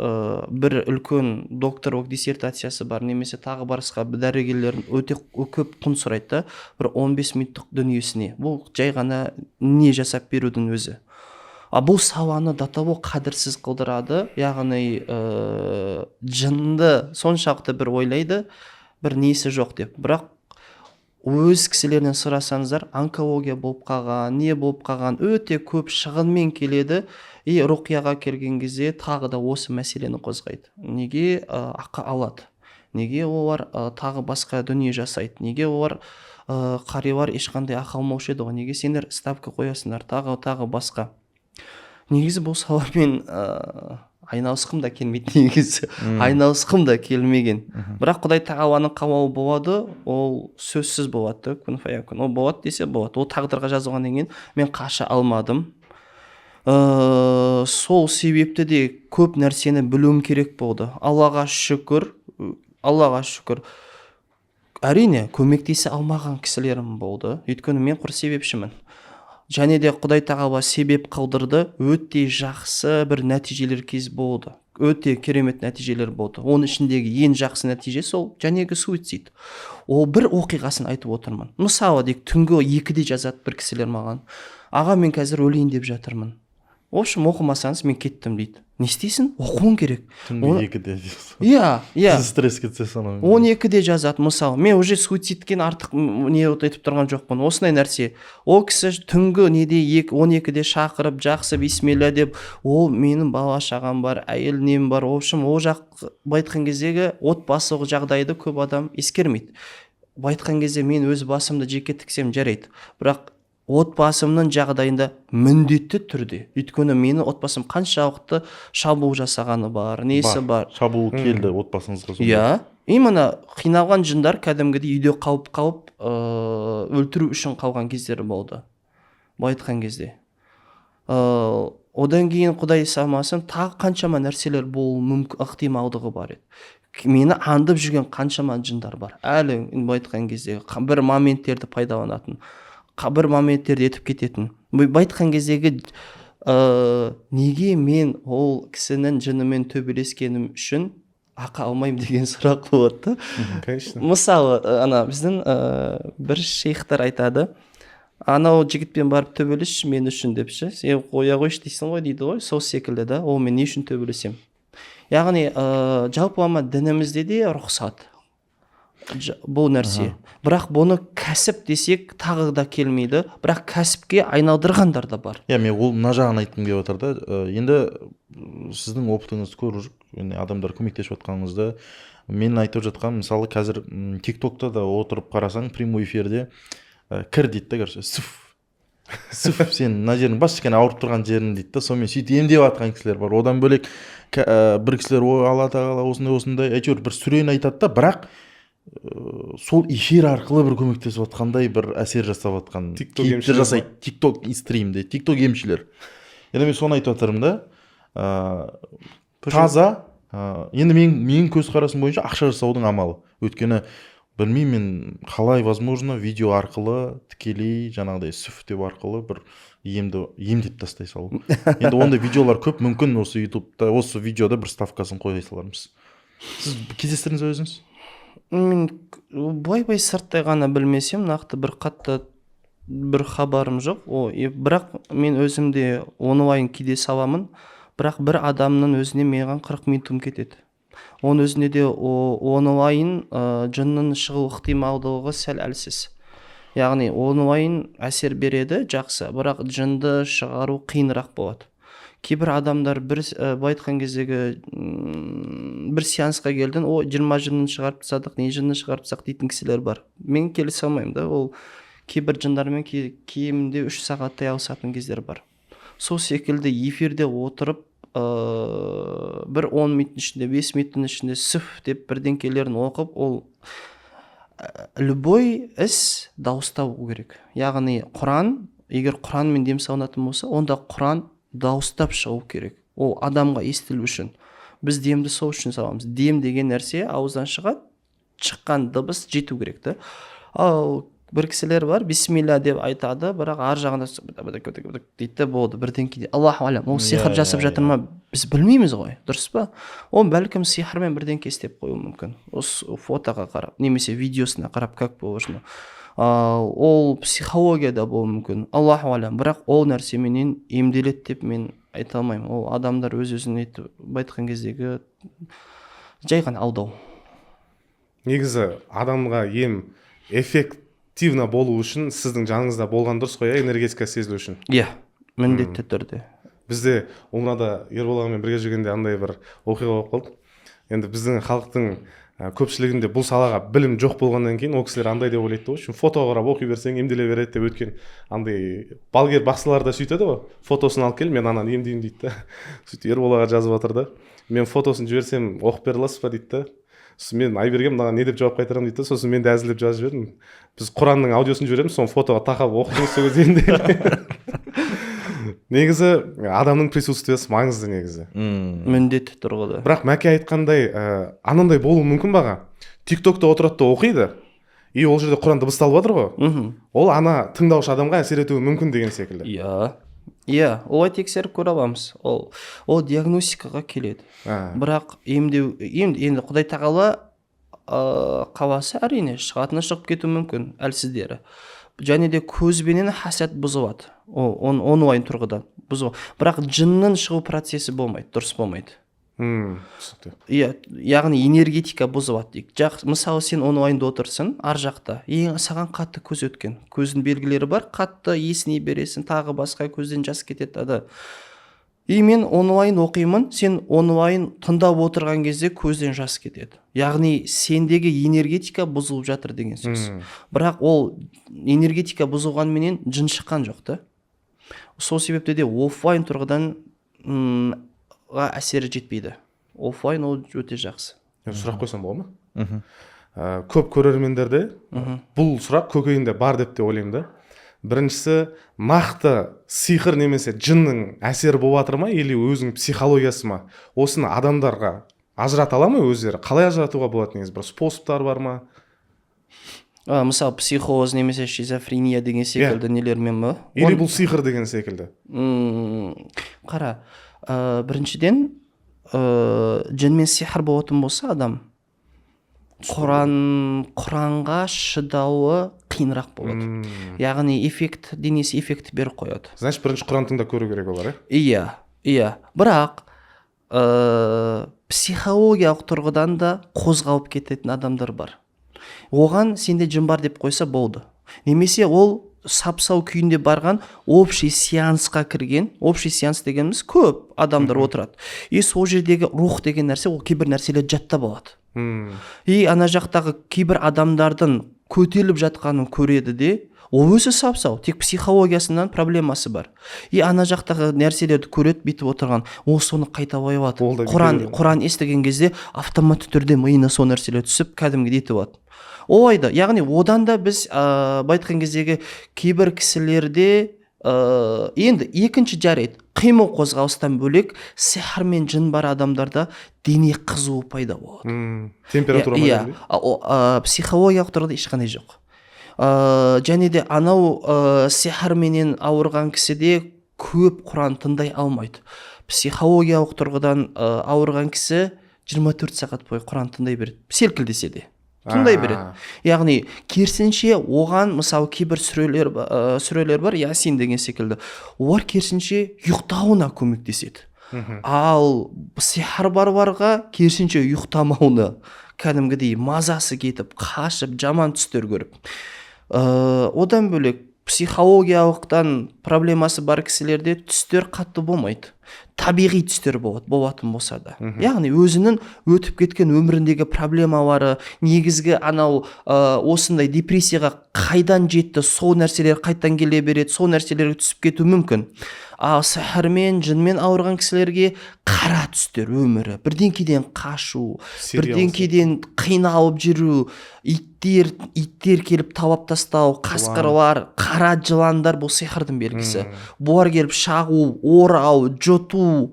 S1: бір үлкен докторлық диссертациясы бар, немесе тағы барысқа дәрігерлердің өте көп құн сұрайды, бір 15 минуттық дүниесіне. Бұл жай ғана не жасап берудің өзі. Бұл саланы до того қадірсіз қылдырады, яғни жынды соншалықты бір ойлайды, бір несі жоқ деп. Бірақ өз кісілерінен сұрасаңыздар, онкология болып қалған, не болып қалған, өте көп шығынмен келеді, рухияға келген кезде тағы да осы мәселені қозғайды. Неге ақы алады? Неге олар тағы басқа дүние жасайды? Неге олар қарилар ешқандай ақы алмаушы еді ғой? Неге сендер ставка қоясыңдар? Тағы басқа. Негізі бұл саламен айналысқым да келмейді, негізі. Айналысқым да келмеген. Бірақ Құдай тағаланың қалауы болады, ол сөзсіз болады, күн фаякун. Ол болады десе болады. Ол тағдырға жазылғаннан кейін мен қаша алмадым. Сол себепті де көп нәрсені білуім керек болды. Аллаға шүкір. Әрине, көмектесе алмаған кісілерім болды. Өйткені мен құр себепшімін. және де Құдай тағала себеп қылдырды, өте жақсы бір нәтижелер кез болды, өте керемет нәтижелер болды. Оның ішіндегі ең жақсы нәтиже сол жәнегі суицид. Ол бір оқиғасын айтып отырмын. Мысалы дейік, түнгі 2-де жазады бір кісілер маған: аға, мен қазір өлейін деп жатырмын. В общем, оқымасаңыз мен кеттім дейді. Не істейсің? Оқуың керек.
S2: Түнгі 2-де.
S1: Иә.
S2: Сіз стресс кетсе санау.
S1: 12-де жазады мысалы. Мен уже суицидтен артық не етіп тұрған жоқпын. Осындай нәрсе. Ол кісі түнгі 12-де шақырып, жақсы бисмилля деп, ол менің бала шағам бар, әйел нем бар. В общем, ол жақ айтқан кездегі отбасылық жағдайды көп адам ескермейді. Айтқан кезде мен өз басымды жеке тіксем жарайды. Бірақ отбасымның жағдайында міндетті түрде, өйткені мені отбасым қаншалықты шабуыл жасағаны бар, несі бар.
S2: Шабуыл келді отбасыңызға.
S1: Иә, именно қиналған жындар кәдімгідей үйде қалып өлтіру үшін қалған кездері болды, айтқан кезде. Одан кейін Құдай сақтасын, тағы қаншама нәрселер болуы мүмкін, ықтималдығы бар еді. Мені аңдып жүрген қаншама жындар бар. Әлі айтқан кезде бір моменттерді пайдаланатын, бір моменттерді етіп кететін. Айтқан кездегі неге мен ол кісінің жынымен төбелескенім үшін ақы алмаймын деген сұрақ болады.
S3: Конечно.
S1: Мысалы, біздің бір шейхтар айтады: анау жігітпен барып төбелесші мен үшін депші. Сен қоя қойшы дейсің ғой дейді ғой. Сол секілді да, ол мен не үшін төбелесем. Яғни жалпылама дінімізде де рұқсат бұл нәрсе. Бірақ бұны кәсіп десек тағы да келмейді. Бірақ кәсіпке айналдырғандар да бар.
S2: Мен ол мына жағын айтқым келіп отыр да. Енді сіздің опытыңызды көріп жүрік, адамдар көмектесіп жатқаныңызды. Мен айтып жатқан, мысалы қазір TikTok'та да отырып қарасаң, прямой эфирде кір дейді да, короче, сыф, сен мына жерің бас екен ауырып тұрған жерің дейді да, сонымен сөйтіп емдеп жатқан кісілер бар. Одан бөлек бір кісілер Алла тағала осындай әйтеуір бір сүрені айтады да, бірақ сол эфир арқылы бір көмектесіп жатқандай бір әсер жасап жатқан кейіптер жасайды. TikTok стримде, TikTok емшілер. Енді мен соны айтып жатырмын да, таза. Енді менің көзқарасым бойынша ақша жасаудың амалы. Өйткені білмеймін мен қалай возможно видео арқылы тікелей жаңағыдай сүф деп арқылы бір емдеп тастай салу. Енді ондай видеолар көп, мүмкін осы ютубта осы видеода бір ставкасын қоя салармыз. Сіз кездестірдіңіз өзіңіз?
S1: Мен бай сырттай ғана білмесем, нақты бір қатты бір хабарым жоқ. Бірақ мен өзімде онлайн кейде саламын. Бірақ бір адамның өзіне маған 40 минутым кетеді. Оның өзіне де онлайн жынның шығу ықтималдылығы сәл әлсіз. Яғни онлайн әсер береді, жақсы, бірақ жынды шығару қиынырақ болады. Кейбір адамдар айтқан кездегі бір сеансқа келдің, 20 жынын шығарып тастадық, не жынны шығарып тастақ дейтін кісілер бар. Мен келісе алмаймын да, ол кейбір жындармен кемінде 3 сағаттай алысатын кездер бар. Сол секілді эфирде отырып бір 10 минуттың ішінде, 5 минуттың ішінде сүф деп бірдеңкелерін оқып, ол любой іс дауыстау керек. Яғни Құран, егер Құранмен дем салынатын болса, онда Құран дауыстап шығу керек. Ол адамға естілу үшін. Біз демді сол үшін саламыз. Дем деген нәрсе ауыздан шығады, шыққан дыбыс жету керек та. Ал бір кісілер бар, бисмилля деп айтады, бірақ ар жағында дейді, болды, бірден кейде Аллаху алям, ол сихыр жасап жатыр ма, біз білмейміз ғой, дұрыс па? Ол бәлкім сихырмен бірден кестеп қою мүмкін. Осы фотоға қарап, немесе видеосына қарап, как положено. Ол психологияда болуы мүмкін. Аллаху алям, бірақ ол нәрсеменен емделеді деп мен айта алмаймын. Ол адамдар өз-өзін айтқан кездегі жай ғана алдау.
S3: Негізі адамға ем эффективно болу үшін сіздің жаныңызда болған дұрыс қой, энергетика сезілу үшін.
S1: Иә, міндетті түрде.
S3: Бізде Умрада Ербол ағамен бірге жүргенде андай бір оқиға болып қалды. Енді біздің халықтың көпшілігінде бұл салаға білім жоқ болғаннан кейін ол кісілер андай деп ойлайды ғой, фотоға қарап оқи берсең емделе береді деп, өткен андай балгер бақсылар да сөйтеді ғой, фотосын алып кел, мен ананы емдеймін дейді да. Сөйтіп Ербол аға жазып жатыр да, мен фотосын жіберсем оқып бере аласыз ба дейді да. Мен Айберген мынаған не деп жауап қайтарамын дейді да, сосын мен де әзілдеп жазып жібердім. Біз Құранның аудиосын жібереміз, соны фотоға тақап оқытыңыз сол кезде. Негізі адамның присутствиясы маңызды негізі.
S1: Міндетті тұрғыда.
S3: Бірақ Мәке айтқандай, анандай болуы мүмкін баға. TikTok'та отырады да оқиды. и ол жерде құран дыбысталып жатыр ғой, ол ана тыңдаушы адамға әсер етуі мүмкін деген секілді.
S1: Иә, олай тексеріп көре аламыз. Ол диагностикаға келеді. Бірақ енді Құдай тағала қаласы әрине шығатыны шығып кетуі мүмкін әлсіздері. Және де көзбенен хасад бұзылады. Онлайн тұрғыдан бұзылады. Бірақ жынның шығу процесі болмайды, дұрыс болмайды. Иә, яғни энергетика бұзылады дейік. Мысалы сен онлайнда отырсың, ар жақта саған қатты көз өткен, көздің белгілері бар, қатты есіне бересің, тағы басқа көзден жас кетеді. Мен онлайн оқимын, сен онлайн тыңдап отырған кезде көзден жас кетеді. Яғни сендегі энергетика бұзылып жатыр деген сөз. Бірақ ол энергетика бұзылғанменен жын шыққан жоқ та. Сол себепті де офлайн тұрғыдан әсері жетпейді. Офлайн ол өте жақсы.
S3: Сұрақ қойсам бола ма? Көп көрермендерде бұл сұрақ көкейінде бар деп те ойлаймын да. Біріншісі, нақты сиқыр немесе жынның әсері болып жатыр ма, или өзінің психологиясы ма? Осыны адамдарға ажырата ала ма өздері? Қалай ажыратуға болады негізі? Бір способтар бар ма?
S1: Мысалы психоз немесе шизофрения деген секілді нелермен ме?
S3: Или бұл сиқыр деген секілді?
S1: Қара, біріншіден жынмен сиқыр болатын болса адам Құранға шыдауы қиынырақ болады. Яғни денесі эффект беріп қояды.
S3: Значит, бірінші Құран тыңдап көру керек олар,
S1: Иә. Бірақ психологиялық тұрғыдан да қозғалып кететін адамдар бар. Оған сенде жын бар деп қойса болды. Немесе ол сапсау күйінде барған общий сеансқа кірген, общий сеанс дегеніміз көп адамдар отырады. Сол жердегі рух деген нәрсе, ол кейбір нәрселер жаттап алады. Ана жақтағы кейбір адамдардың көтеріліп жатқанын көреді де, ол өзі сапсау, тек психологиясынан проблемасы бар. Ана жақтағы нәрселерді көреді, битіп отырған, ол соны қайта ойлап алады. Құран естіген кезде автоматты түрде миына сол нәрселер түсіп, кәдімгі етіп алады. Олайды, яғни одан да біз байтқан кездегі кейбір кісілерде енді екінші жарайды, қимыл қозғалыстан бөлек сихыр мен жын бар адамдарда дене қызуы пайда болады.
S3: Температура ма?
S1: Психологиялық тұрғыда ешқандай жоқ. Және де анау сихырменен ауырған кісіде көп Құран тыңдай алмайды. Психологиялық тұрғыдан ауырған кісі 24 сағат бойы Құран тыңдай береді, селкілдесе де тыңдай береді. Яғни керісінше оған мысалы кейбір сүрелер бар, Ясин деген секілді, олар керісінше ұйықтауына көмектеседі. Ал сихыр барға керісінше ұйықтамауына, кәдімгідей мазасы кетіп, қашып, жаман түстер көріп. Одан бөлек психологиялықтан проблемасы бар кісілерде түстер қатты болмайды. Табиғи түстер болатын болса да. Яғни өзінің өтіп кеткен өміріндегі проблемалары, негізгі анау осындай депрессияға қайдан жетті, сол нәрселер қайттан келе береді, сол нәрселерге түсіп кету мүмкін. Ал сихырмен, жынмен ауырған кісілерге қара түстер өмірі, бірдеңкеден қашу, бірдеңкеден қиналып жүру, иттер келіп талап тастау, қасқырлар, қара жыландар, бұл сихырдың белгісі. Бұлар келіп шағу, орау, жоту,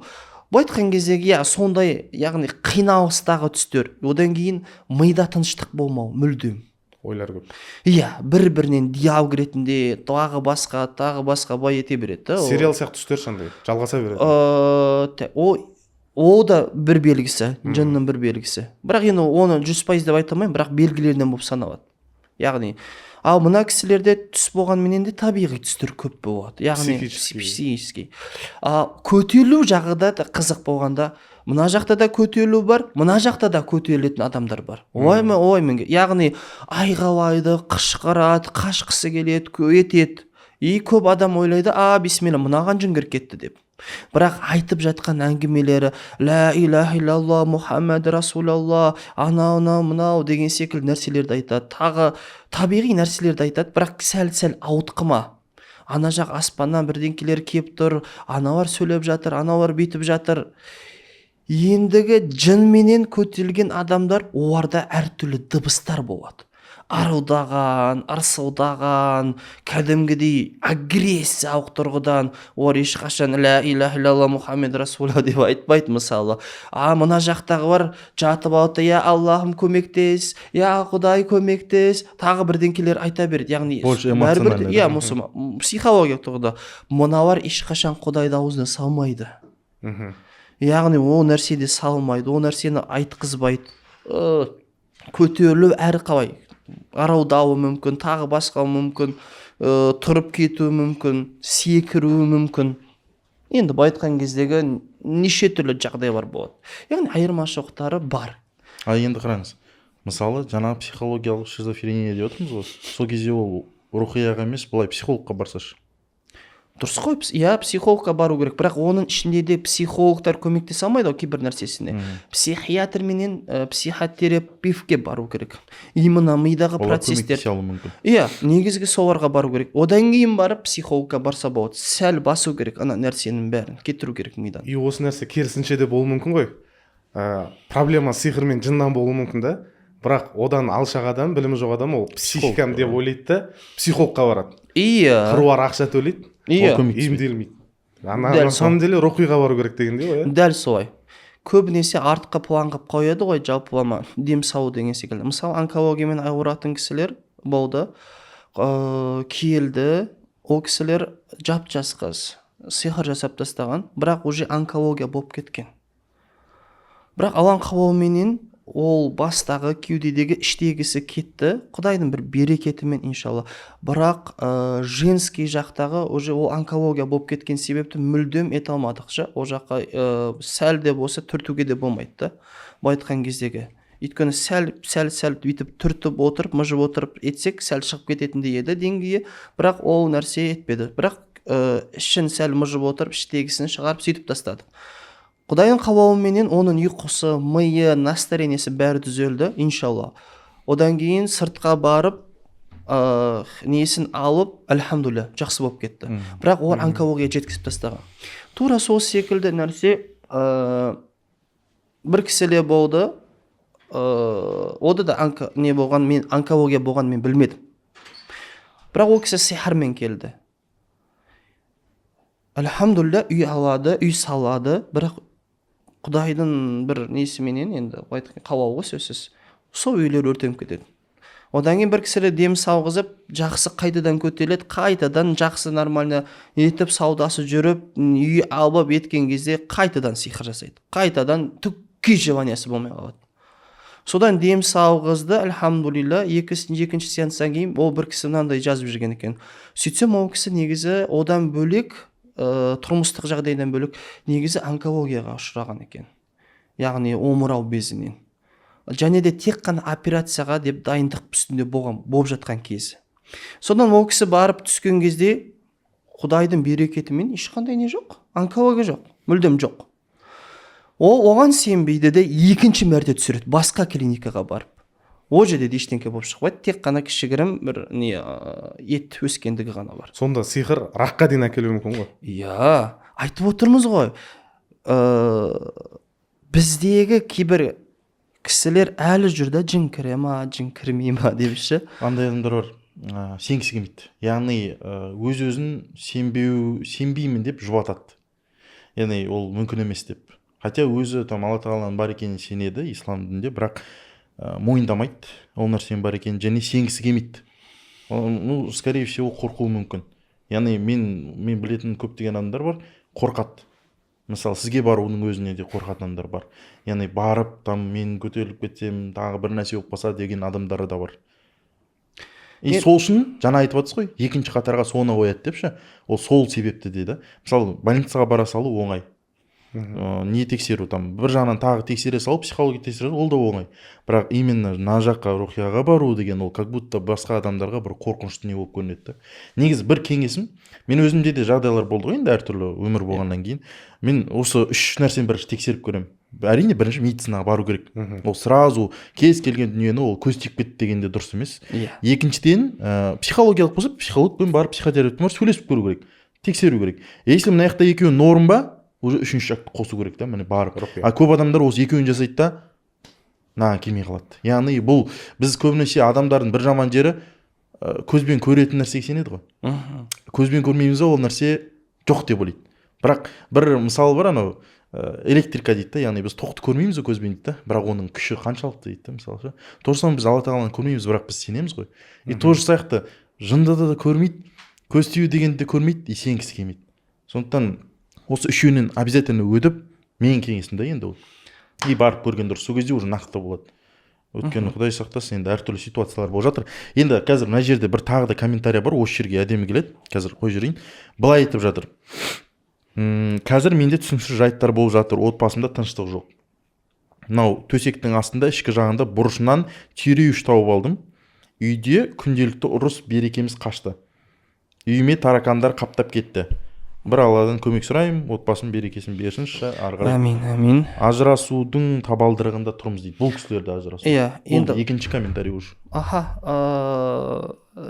S1: айтқан кездегі сондай, яғни қиналыстағы түстер. Одан кейін мида тыныштық болмау, мүлдем.
S3: Ойлар көп.
S1: Бір-бірінен диалог ретінде тағы басқа бай ете береді.
S3: Сериал сияқты түстер шандай, жалғаса береді.
S1: Ол да бір белгісі, жынның бір белгісі. Бірақ енді оны 100% деп айта алмаймын, бірақ белгілерінен болып саналады. Яғни, ал мына кісілерде түс болғанменен де табиғи түстер көп болады. Яғни психический. Көтерілу жағы да қызық болғанда, мына жақта да көтерілу бар, мына жақта да көтерілетін адамдар бар. Олаймен. Яғни айғалайды, қышқырады, қашқысы келеді, етеді. Көп адам ойлайды, бисмилла, мынаған жын кіріп кетті деп. Бірақ айтып жатқан әңгімелері ла иляха иллалла Мұхаммад Расулалла, анау деген секілді нәрселерді айтады. Тағы табиғи нәрселерді айтады, бірақ сәл ауытқыма. Ана жақ аспаннан бірдеңкелер кеп тұр, аналар сөйлеп жатыр, аналар бүйтіп жатыр. Ендігі жынменен көтерілген адамдар, оларда әртүрлі дыбыстар болады. арылдаған, ырсылдаған, кәдімгідей агрессиялық тұрғыдан олар ешқашан ля иляха илlalла мұхаммед расулалла деп айтпайды. Мысалы, мына жақтағы бар жатып алды, я Аллахым көмектес, я Құдай көмектес, тағы бірдеңкелер айта береді. Яғни бәрібір психологиялық тұрғыда мыналар ешқашан Құдайды аузына салмайды. Яғни ол нәрседе салмайды, ол нәрсені айтқызбайды. Көтерілу әрі қалай аралдауы мүмкін, тағы басқа мүмкін, тұрып кетуі мүмкін, секіруі мүмкін. Енді айтқан кездегі неше түрлі жағдайлар болады. Яғни айырмашылықтары бар.
S2: Енді қараңыз, мысалы жаңа психологиялық шизофрения деп отырмыз ғой, сол кезде ол рухияға емес, былай психологқа барсашы.
S1: Дұрыс қой, психологқа бару керек, бірақ оның ішінде де психологтар көмектесе алмайды кейбір нәрсесіне. Психиатр менен психотерапевтке бару керек. Именно мидағы процестер. Негізгі соларға бару керек. Одан кейін барып психологқа барса болады. Сәл басу керек, ана нәрсенің бәрін кетіру керек мидан.
S3: Осы нәрсе керісінше де болуы мүмкін ғой. Проблема сиқыр мен жыннан болуы мүмкін да. Бірақ одан алшақ адам, білімі жоқ адам ол психикам деп ойлайды да, психологқа барады. Қыруар ақша төлейді. Емделмейді. На самом деле рухиға бару керек дегендей ғой.
S1: Дәл солай. Көбінесе артқа план қып қояды ғой, жалпылама дем салу деген секілді. Мысалы, онкологиямен ауыратын кісілер болды, келді, ол кісілер жап-жас қыз, сиқыр жасап тастаған, бірақ уже онкология болып кеткен. Бірақ алан қалауменен ол бастағы кеудедегі іштегісі кетті, Құдайдың бір берекетімен иншалла. Бірақ женский жақтағы уже ол онкология болып кеткен себепті мүлдем ете алмадық. Ол жаққа сәл де болса түртуге де болмайды. Айтқан кездегі. Өйткені сәл бүйтіп түртіп отырып, мыжып отырып етсек, сәл шығып кететіндей еді деңгейі, бірақ ол нәрсе етпеді. Бірақ ішін сәл мыжып отырып, іштегісін шығарып сөйтіп тастады. Құдайдың қалауыменен оның ұйқысы, миы, настроениесі бәрі түзелді, иншалла. Одан кейін сыртқа барып, несін алып, альхамдулилля, жақсы болып кетті. Бірақ олар онкология жеткізіп тастаған. Тура сол секілді нәрсе бір кісілер болды, оды да онкология болған мен білмедім. Бірақ ол кісі сихармен келді. Альхамдулилля, үй алады, үй салады, бірақ Құдайдың бір несіменен енді қалауы сөзсіз. Сол үйлер өртеніп кетеді. Одан кейін бір кісілер дем салғызып, жақсы қайтадан көтеріледі, қайтадан жақсы нормально етіп саудасы жүріп, үй алып еткен кезде қайтадан сиқыр жасайды. Қайтадан түкке желаниясы болмай қалады. Содан дем салғызды, альхамдулилля, екінші сеанстан кейін ол бір кісі мынандай жазып жүрген екен. Сөйтсем ол кісі негізі одан бөлек тұрмыстық жағдайдан бөлек негізі онкологияға ұшыраған екен. Яғни омырау безінен. Және де тек қана операцияға деп дайындық үстінде болып жатқан кезі. Содан ол кісі барып түскен кезде Құдайдың берекетімен ешқандай не жоқ, онкология жоқ, мүлдем жоқ. Ол оған сенбейді де екінші мәрте түсіреді, басқа клиникаға барып. Ол жерде ештеңке болып шықпайды, тек қана кішігірім бір ет өскендігі ғана бар.
S3: Сонда сиқыр раққа дейін әкелуі мүмкін ғой?
S1: Айтып отырмыз ғой. Біздегі кейбір кісілер әлі жүрді, жын кіре ма, жын кірмей ма депші.
S2: Андай адамдар бар, сенгісі келмейді. Яғни өз-өзін сенбеймін деп жұбатады. Яғни ол мүмкін емес деп. Хотя өзі Алла тағаланың бар екенін сенеді ислам дінінде, бірақ мойындамайды, ол нәрсенің бар екенін, және сенгісі келмейді. Скорее всего, қорқуы мүмкін. Яғни мен білетін көптеген адамдар бар, қорқады. Мысалы, сізге барудың өзіне де қорқатын адамдар бар. Яғни барып, мен көтеріліп кетсем, тағы бір нәрсе болып қалса деген адамдары да бар. Сол үшін жаңа айтып жатсыз ғой, екінші қатарға соны қояды депші, ол сол себепті дейді. Мысалы, больницаға бара салу оңай. Не тексеру, бір жағынан тағы тексере салып, психология тексеру, ол да оңай. Бірақ именно на жаққа рухияға бару деген, ол как будто басқа адамдарға бір қорқынышты не болып көрінеді. Негізі бір кеңесім, мен өзімде де жағдайлар болды ғой, енді әртүрлі өмір болғаннан кейін, мен осы үш нәрсені бірінші тексеріп көремін. Әрине, бірінші медицинаға бару керек. Ол сразу кез келген дүниені ол көз тиіп кетті дегенде дұрыс емес. Екіншіден, психологиялық болса, психологпен барып психотерапевтпен сөйлесіп көру керек, тексеру керек. Если мына жақта екеуі норм ба, уже үшінші жақты қосу керек та, міне барып. Көп адамдар осы екеуін жасайды да, келмей қалады. Яғни бұл біз көбінесе адамдардың бір жаман жері көзбен көретін нәрсеге сенеді ғой. Көзбен көрмейміз ол нәрсе жоқ деп ойлайды. Бірақ бір мысалы бар, анау электрика дейді да, яғни біз тоқты көрмейміз көзбен дейді да, бірақ оның күші қаншалықты дейді да, мысалы. То же самое біз Алла тағаланы көрмейміз, бірақ біз сенеміз ғой. И то же сияқты жынды да көрмейді, көз тию дегенді көрмейді, и сенгісі келмейді. Сондықтан осы үшеуінен обязательно өтіп, менің кеңесім де енді ол. И барып көрген дұрыс, сол кезде уже нақты болады. Өйткені Құдай сақтасын, енді әртүрлі ситуациялар болып жатыр. Енді қазір мына жерде бір тағы да комментарий бар, осы жерге әдемі келеді. Қазір қой жүрейін. Былай айтып жатыр. Қазір менде түсініксіз жайттар болып жатыр, отбасымда тыныштық жоқ. Мынау төсектің астында ішкі жағында бұрышынан түйреуіш тауып алдым. Үйде күнделікті ұрыс берекеміз қашты. Үйіме таракандар қаптап кетті. Бір Алладан көмек сұраймын, отбасым берекесін берсінші, ары қарай.
S1: Әмин.
S2: Ажырасудың табалдырығында тұрмыз дейді. Бұл кісілерді ажырасу.
S1: Иә,
S2: енді екінші комментарий уже.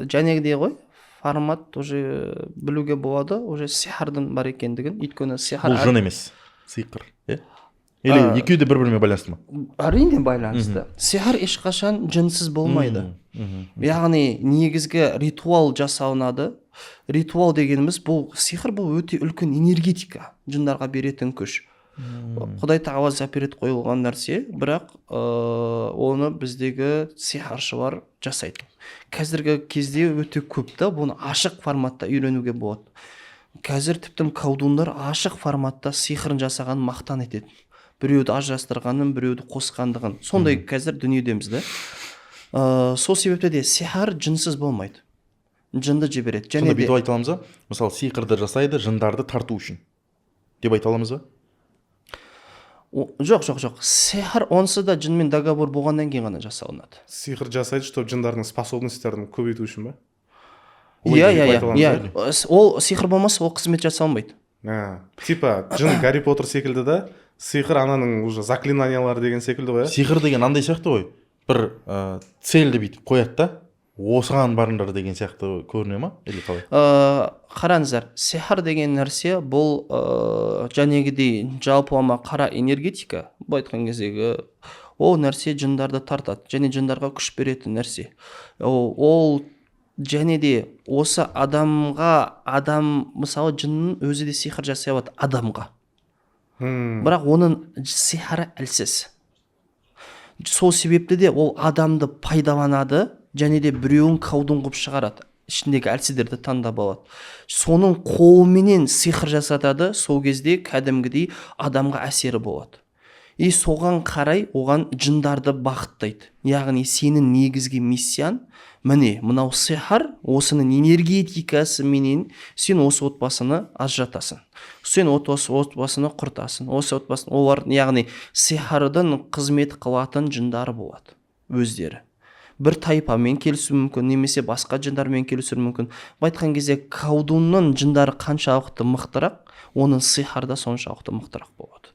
S1: Жәнегідей ғой, формат уже білуге болады, уже сихардың бар екендігін. Өйткені сихар
S2: бұл жын емес, сиқыр, или екеуі де бір-бірімен байланысты ма?
S1: Әрине байланысты. Сихар ешқашан жынсыз болмайды. Яғни негізгі ритуал жасалынады. Ритуал дегеніміз бұл сихыр, бұл өте үлкен энергетика, жындарға беретін күш. Құдай тағала заперет қойылған нәрсе, бірақ оны біздегі сихаршылар жасайды. Қазіргі кезде өте көп та, бұны ашық форматта үйренуге болады. Қазір тіптен колдундар ашық форматта сихырын жасаған мақтан етеді. Біреуді ажырастырғанын, біреуді қосқандығын. Сондай қазір дүниедеміз да. Сол себепті де сихар жынсыз болмайды. Жынды жібереді.
S2: Сонда бүйтіп айта аламыз ба? Мысалы, сиқырды жасайды жындарды тарту үшін деп айта аламыз ба?
S1: Жоқ. Сихар онсы да жынмен договор болғаннан кейін ғана жасалынады.
S3: Сиқыр жасайды, чтобы жындардың способностьтерін көбейту үшін ба?
S1: Иә. Ол сиқыр болмаса, ол қызмет жасалмайды.
S3: Типа жын Гарри Поттер секілді да, сиқыр ананың уже заклинаниялары деген секілді ғой.
S2: Сиқыр деген андай сияқты ғой. Бір цельді бүйтіп қояды да, осыған барыңдар деген сияқты көріне ма? Или қалай?
S1: Қараңыздар, сихар деген нәрсе бұл жәнегідей жалпылама қара энергетика, бұл айтқан кездегі ол нәрсе жындарды тартады, және жындарға күш беретін нәрсе. Ол және де осы адам, мысалы жынның өзі де сихар жасай алады адамға. Бірақ оның сихары әлсіз. Сол себепті де ол адамды пайдаланады, және де біреуін колдун қылып шығарады, ішіндегі әлсіздерді таңдап алады. Соның қолыменен сиқыр жасатады, сол кезде кәдімгідей адамға әсері болады. И соған қарай оған жындарды бағыттайды. Яғни сенің негізгі миссияң міне мынау сихар, осының энергетикасы менен сен осы отбасыны ажыратасың. Сен отбасыны құртасың. Осы отбасын олар, яғни сихардың қызмет қылатын жындары болады өздері. Бір тайпамен келісу мүмкін, немесе басқа жындармен келісу мүмкін. Айтқан кезде колдунның жындары қаншалықты мықтырақ, оның сихар да соншалықты мықтырақ болады.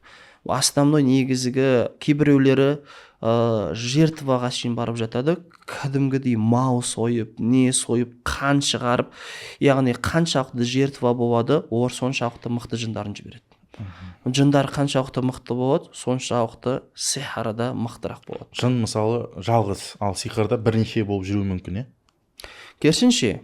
S1: Основной негізгі кейбіреулері жертваға шейін барып жатады, кәдімгідей мал сойып, не сойып, қан шығарып, яғни қаншалықты жертва болады, олар соншалықты мықты жындарын жібереді. Жындар қаншалықты мықты болады, соншалықты сихары да мықтырақ болады.
S2: Жын мысалы жалғыз, ал сиқырда бірнеше болып жүруі мүмкін,
S1: Керісінше,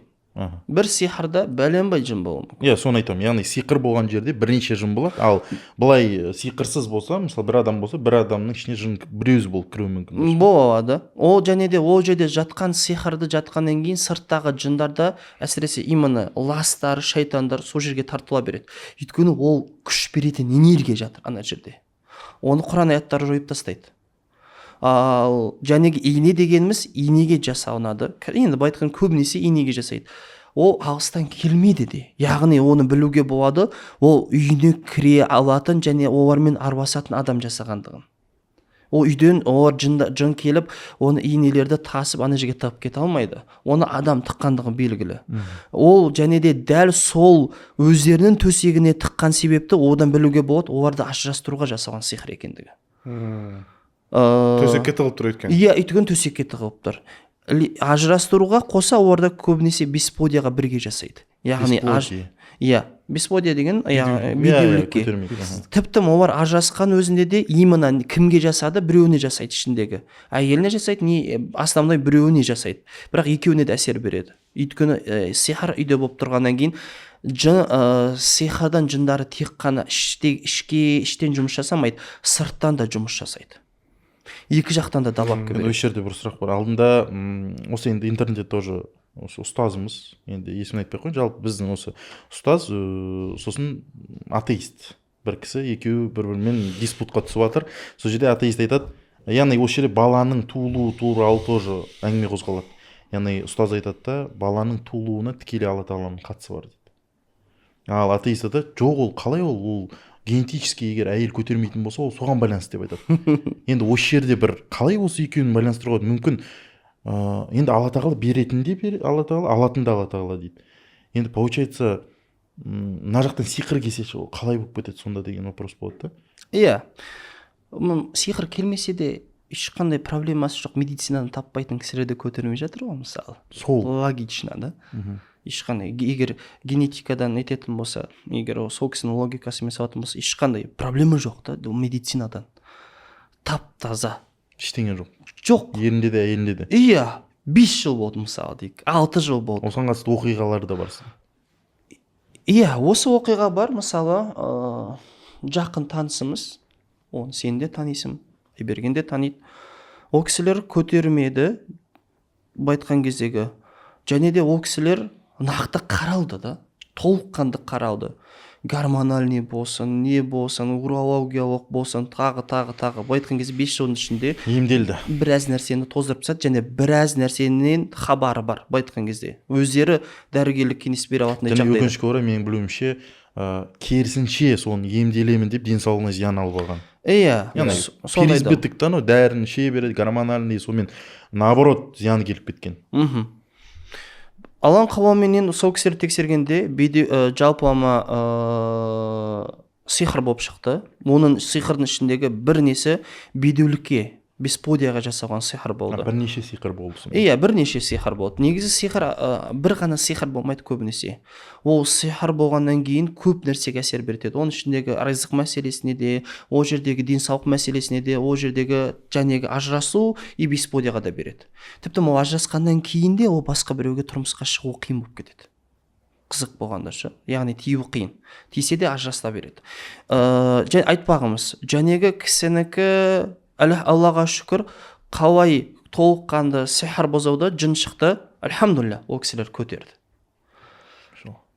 S1: бір сихарда бәленбай жын болуы мүмкін.
S2: Соны айтамын. Яғни сиқыр болған жерде бірнеше жын болады, ал былай сиқырсыз болса, мысалы бір адам болса, бір адамның ішіне жын біреуіз болып кіруі мүмкін.
S1: Болады. Ол және де ол жерде жатқан сихарды жатқаннан кейін сырттағы жындарда әсіресе именно ластар, шайтандар сол жерге тартыла береді. Өйткені ол күш беретін энергия жатыр ана жерде. Оны Құран аяттары жойып тастайды. Ал жәнегі ине дегеніміз инеге жасалынады. Енді байтқан көбінесе инеге жасайды. Ол алыстан келмейді де. Яғни оны білуге болады, ол үйіне кіре алатын және олармен арбасатын адам жасағандығын. Ол үйден олар жын келіп, оны инелерді тасып ана жерге тығып кете алмайды. Оны адам тыққандығы белгілі. Ол және де дәл сол өздерінің төсегіне тыққан себепті одан білуге болады, оларды ажырастыруға жасалған сиқыр екендігі.
S3: Төсекке тығып тұр өйткені.
S1: Өйткені төсекке тығып тұр. Ажырастыруға қоса оларда көбінесе бесплодияға бірге жасайды. Яғни бесплодие деген яғни бедеулікке. Тіпті олар ажырасқан өзінде де именно кімге жасады, біреуіне жасайды ішіндегі. Әйеліне жасайды, не основной біреуіне жасайды. Бірақ екеуіне де әсер береді. Өйткені сихыр үйде болып тұрғаннан кейін сихырдан жындары тек қана іштен жұмыс жасамайды, сырттан да жұмыс жасайды. Екі жақтан да далап
S2: келеді. Осы жерде бір сұрақ бар. Алдында осы енді интернетте тоже осы ұстазымыз, енді есімін айтпай қойын, жалпы біздің осы ұстаз сосын атеист бір кісі, екеуі бір-бірімен диспутқа түсіп жатыр. Сол жерде атеист айтады, яғни осы жерде баланың туылуы туралы тоже әңгіме қозғалады. Яғни ұстаз айтады да, баланың туылуына тікелей Алла тағаланың қатысы бар дейді. Ал атеист айтады, жоқ, ол қалай, ол генетически егер әйел көтермейтін болса, ол соған байланысты деп айтады. Енді осы жерде бір қалай осы екеуін байланыстыруға мүмкін? Енді Алла тағала беретін де Алла тағала, алатын да Алла тағала дейді. Енді получается мына жақтан сиқыр келсе ол қалай болып кетеді сонда деген вопрос болады да.
S1: Иә, сиқыр келмесе де ешқандай проблемасы жоқ, медицинаны таппайтын кісілер де көтермей жатыр ғой, мысалы.
S2: Сол
S1: логично да. Ешқандай, егер генетикадан нететін болса, егер сол кісінің логикасымен салатын болса, ешқандай проблема жоқ да, медицинадан. Тап-таза.
S2: Ештеңе жоқ.
S1: Жоқ.
S2: Ерінде де, әйелінде де.
S1: Иә, 5 жыл болды мысалы дейік, 6 жыл болды.
S2: Осыған қатысты оқиғалары да барсың.
S1: Иә, осы оқиға бар, мысалы, жақын танысымыз, оны сен де танисың, Айберген де таниды. Ол кісілер көтермеді, байтқан кездегі. Және де ол кісілер нақты қаралды да, толыққанды қаралды. Гормональный болсын, не болсын, урологиялық болсын, тағы. Байтқан кезде 5 жылдың ішінде
S2: емделді.
S1: Біраз нәрсені тоздырып тастады, және біраз нәрсенен хабары бар, байтқан кезде. Өздері дәрігерлік кеңес бере алатындай жағдайда.
S2: Және өкінішке орай менің білуімше, керісінше соны емделемін деп денсаулығына зиян алып алған.
S1: Иә,
S2: переизбытоктан дәріні ше береді, гормональный, сонымен наоборот зиян келіп кеткен.
S1: Алланың қалауыменен сол кісілерді тексергенде жалпылама сиқыр болып шықты. Оның сиқырдың ішіндегі бір несі бедеулікке, бесплодияға жасалған сиқыр болды.
S2: Бірнеше сиқыр болды.
S1: Иә, бірнеше сиқыр болды. Негізі сиқыр бір ғана сиқыр болмайды көбінесе. Ол сиқыр болғаннан кейін көп нәрсеге әсер береді. Оның ішіндегі ризық мәселесіне де, ол жердегі денсаулық мәселесіне де, ол жердегі жәнегі ажырасу и бесплодияға да береді. Тіпті ол ажырасқаннан кейін де ол басқа біреуге тұрмысқа шығу қиын болып кетеді. Қызық болғанда ше, яғни тиюі қиын. Тисе де ажыраса береді. Айтпағымыз, жәнегі кісінікі Аллаға шүкір, қалай толыққанды сихыр бұзауда жын шықты, альхамдулилля, ол кісілер көтерді.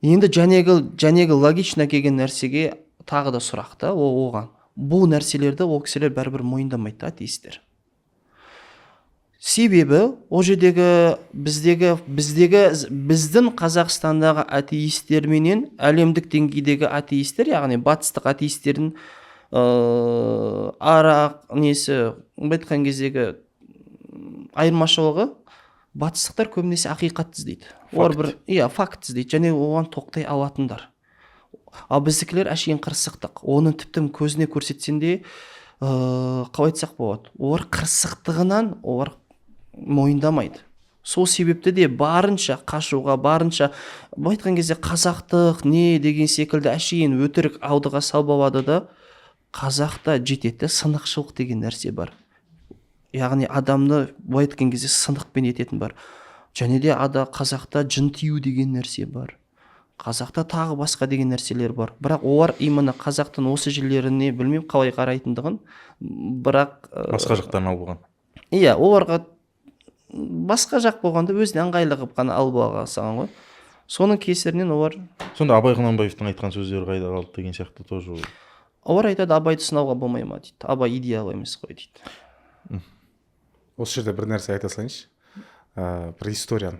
S1: Енді жәнегі логично келген нәрсеге тағы да сұрақты, оған. Бұл нәрселерді ол кісілер бәрібір мойындамайды, атеистер. Себебі, ол жердегі біздің Қазақстандағы атеистер менен әлемдік деңгейдегі атеистер, яғни батыстық атеистердің байтқан кездегі айырмашылығы, батыстықтар көбінесе ақиқат іздейді. Факт іздейді, және оған тоқтай алатындар. Ал біздікілер әшейін қырсықтық. Оны тіптім көзіне көрсетсен де, қалай айтсақ болады, олар қырсықтығынан олар мойындамайды. Сол себепті де барынша қашуға, барынша байтқан кезде қазақтық не деген секілді әшейін өтірік алдыға салбалады да, қазақта жетеді, сынықшылық деген нәрсе бар. Яғни адамды байтқан кезде сынықпен ететін бар. Және де қазақта жын тию деген нәрсе бар. Қазақта тағы басқа деген нәрселер бар. Бірақ олар именно қазақтың осы жерлеріне білмеймін қалай қарайтындығын, бірақ
S2: басқа жақтан алып алған.
S1: Иә, оларға басқа жақ болғанда өзіне ыңғайлы қылып қана алып алған ғой. Соның кесірінен олар.
S2: Сонда Абай Құнанбаевтың айтқан сөздері қайда қалды деген сияқты тоже.
S1: Олар айтады, Абайды сынауға болмай ма дейді. Абай идеал емес қой дейді.
S3: Осы жерде бір нәрсе айта салайыншы. Бір историяны.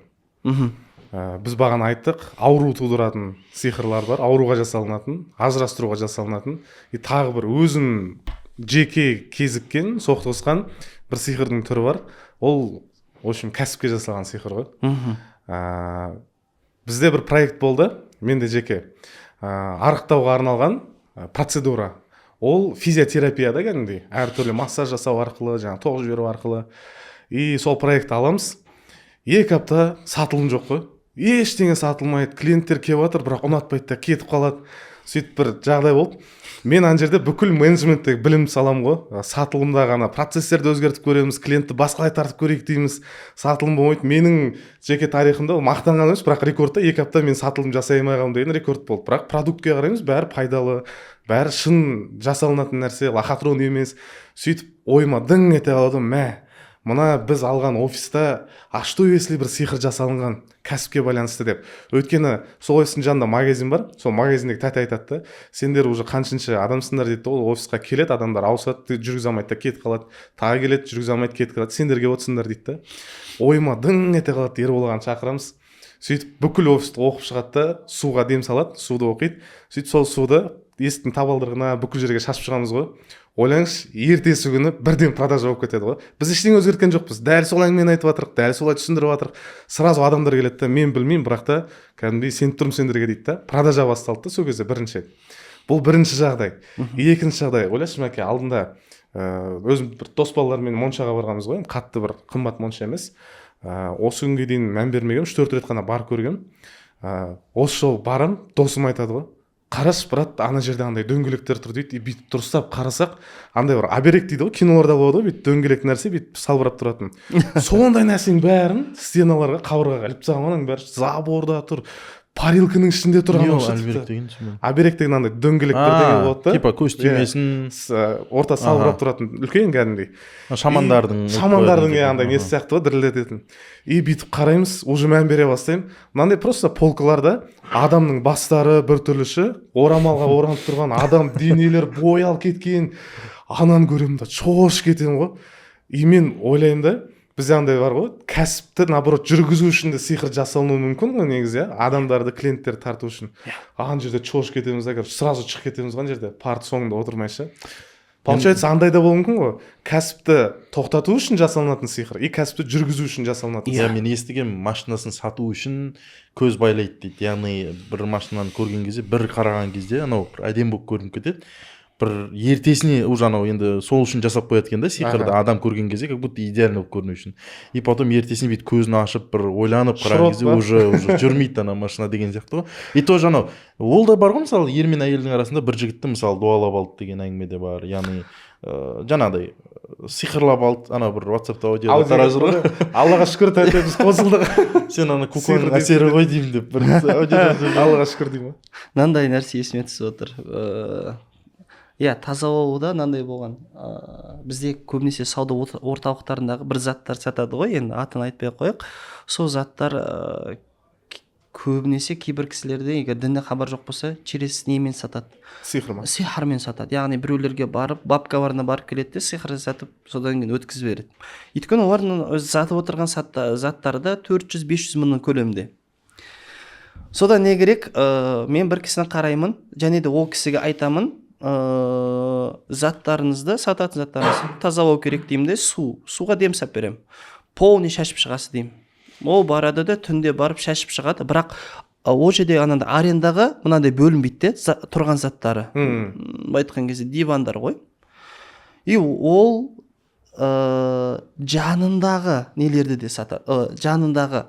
S3: Біз бағана айттық, ауру тудыратын сиқырлар бар, ауруға жасалынатын, ажырастыруға жасалынатын, тағы бір өзін жеке кезіккен, соқтығысқан бір сиқырдың түрі бар. Ол, в общем, кәсіпке жасалған сиқыр ғой. Бізде бір проект болды, менде жеке арықтауға арналған процедура. Ол физиотерапияда кәдімгідей, әртүрлі массаж жасау арқылы, жаңа тоқ жіберу арқылы. И сол проект аламыз. 2 апта сатылым жоқ қой. ештеңе сатылмайды, клиенттер келіп жатыр бірақ ұнатпайды да кетіп қалады. Сөйтіп бір жағдай болды. Мен ана жерде бүкіл менеджменттегі білімді салам ғой. Сатылымда ғана процесстерді өзгертіп көреміз, клиентті басқалай тартып көрейік дейміз. Сатылым болмайды. Менің жеке тарихымда ол мақтанған емес, бірақ рекордта 2 апта мен сатылым жасай алмай қалдым деген рекорд болды. Бірақ продуктке қараймыз, бәрі пайдалы, бәрі шын жасалынатын нәрсе, лохотрон емес. Сөйтіп ойыма дың ете қалды, мына біз алған офиста а что если бір сиқыр жасалынған кәсіпке байланысты деп. Өйткені сол офистің жанында магазин бар, сол магазиндегі тәте айтады да, сендер уже қаншыншы адамсыңдар дейді, ол офисқа келеді, адамдар ауысады, жүргізе алмайды да кетіп қалады, тағы келеді, жүргізе алмайды, кетіп қалады, сендер келіп отырсыңдар дейді да. Ойыма дың ете қалады, Ербол ағаны шақырамыз. Сөйтіп бүкіл офисті оқып шығады да, суға дем салады, суды оқиды. Сөйтіп сол суды есіктің табалдырығына бүкіл жерге шашып шығамыз ғой. Ойлаңызшы, ертесі күні бірден продажа болып кетеді ғой. Біз ештеңе өзгерткен жоқпыз. Дәл сол әңгімені айтып жатырық, дәл солай түсіндіріп жатырық. Сразу адамдар келеді да, мен білмеймін, бірақ та кәдімгідей сеніп тұрмын сендерге дейді да. Продажа басталды да сол кезде бірінші. Бұл бірінші жағдай. Екінші жағдай, ойлашы Мәке, алдында өзім бір дос балалармен Моншаға барғанбыз ғой, қатты бір қымбат Монша емес. Осы күнге дейін мән бермегем, 3-4 рет қана барып көргем. Осы жол барам, досым айтады ғой, қараш брат, ана жерде андай дөңгелектер тұр дейді, бүйтіп дұрыстап қарасақ, андай бір оберег дейді ғой, киноларда болады ғой, бүйтіп дөңгелек нәрсе бүйтіп салбырап тұратын. Сондай нәрсенің бәрін стеналарға, қабырғаға іліп тастаған, оның бәрі заборда тұр. Парилканың ішінде тұрған
S2: осы тіпті.
S3: Оберег деген андай дөңгелектер деген болады да.
S2: Типа көз тимесін,
S3: орта салбырап тұратын, үлкен кәдімгідей.
S2: Шамандардың
S3: андай несі сияқты ғой, дірілдететін. И бүйтіп қараймыз, уже мән бере бастаймын. Мынандай просто полкаларда адамның бастары біртүрліші, орамалға оранып тұрған адам денелер боял кеткен. Ананы көремін да, шош кетемін ғой. И мен ойлаймын да, бізде андай бар ғой, кәсіпті наоборот жүргізу үшін де сиқыр жасалынуы мүмкін ғой негізі, адамдарды, клиенттерді тарту үшін. Ана жерде чош кетеміз, сразу шығып кетеміз ана жерде, парт соңында отырмайша. Получается, андай да болуы мүмкін ғой. Кәсіпті тоқтату үшін жасалынатын сиқыр, и кәсіпті жүргізу үшін жасалынатын сиқыр.
S2: Мен естігем, машинасын сату үшін көз байлайды дейді. Яғни бір машинаны көрген кезде, бір қараған кезде, анау әдемі болып көрініп кетеді. Бір ертесіне уже анау енді сол үшін жасап қояды екен да, сиқырды адам көрген кезде как будто идеально болып көріну үшін. И потом ертесіне бүйтіп көзін ашып бір ойланып қараған кезде уже жүрмейді ана машина деген сияқты ғой. И тоже анау ол да бар ғой, мысалы ер мен әйелдің арасында бір жігітті мысалы дуалап алды деген әңгіме де бар. Яғни жаңағыдай сиқырлап алды, ана бір WhatsApp-та аудиода тарап жүр ғой.
S3: Аллаға шүкір тәте, біз қосылдық.
S2: Сен ана куконың әсері ғой деймін деп бір аудиода.
S3: Аллаға шүкір деймін.
S1: Мынандай нәрсе есіме түсіп отыр. Таза болуда мынандай болған. Бізде көбінесе сауда орталықтарындағы бір заттар сатады ғой, енді атын айтпай қояйық. Сол заттар көбінесе кейбір кісілерде егер діннен хабар жоқ болса, через немен сатады? Сиқырмен сатады. Яғни біреулерге барып, бабкаларына барып келеді де, сиқыр жасатып, содан кейін өткізіп береді. Өйткені олардың өзі сатып отырған заттары да 400-500 мыңның көлемінде. Содан не керек? Мен бір кісіні қараймын, және де ол кісіге айтамын, заттарыңызды, сататын заттарыңызды тазалау керек деймін де, суға дем сап беремін. Полный шашып шығасы деймін. Ол барады да түнде барып шашып шығады, бірақ ол жерде анандай арендаға мынандай бөлінбейді де, тұрған заттары. Айтқан кезде дивандар ғой. И ол жанындағы нелерді де сатады, жанындағы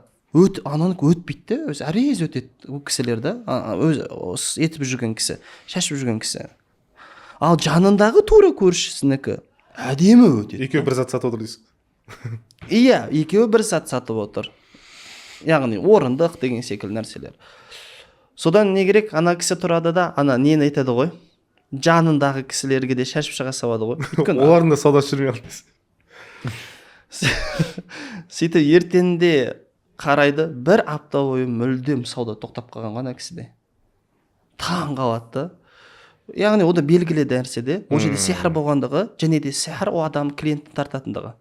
S1: ананыкі өтпейді де, өзі әрез өтеді ол кісілерді, өзі етіп жүрген кісі, шашып жүрген кісі. Ал жанындағы тура көршісінікі әдемі өтеді.
S3: Екеуі бір зат сатып отыр дейсіз.
S1: Иә, екеуі бір зат сатып отыр. Яғни орындық деген секілді нәрселер. Содан не керек? Ана кісі тұрады да, ана нені айтады ғой? Жанындағы кісілерге де шашып шыға салады ғой.
S3: Олардың да саудасы жүрмей қалмайсыз.
S1: Сөйтіп ертеңінде қарайды, бір апта бойы мүлдем сауда тоқтап қалған ана кісіде. Таң қалады да. Яғни ода белгілі нәрсе де, ол жерде сиқыр болғандығы, және де сиқыр ол адам клиентті тартатындығы.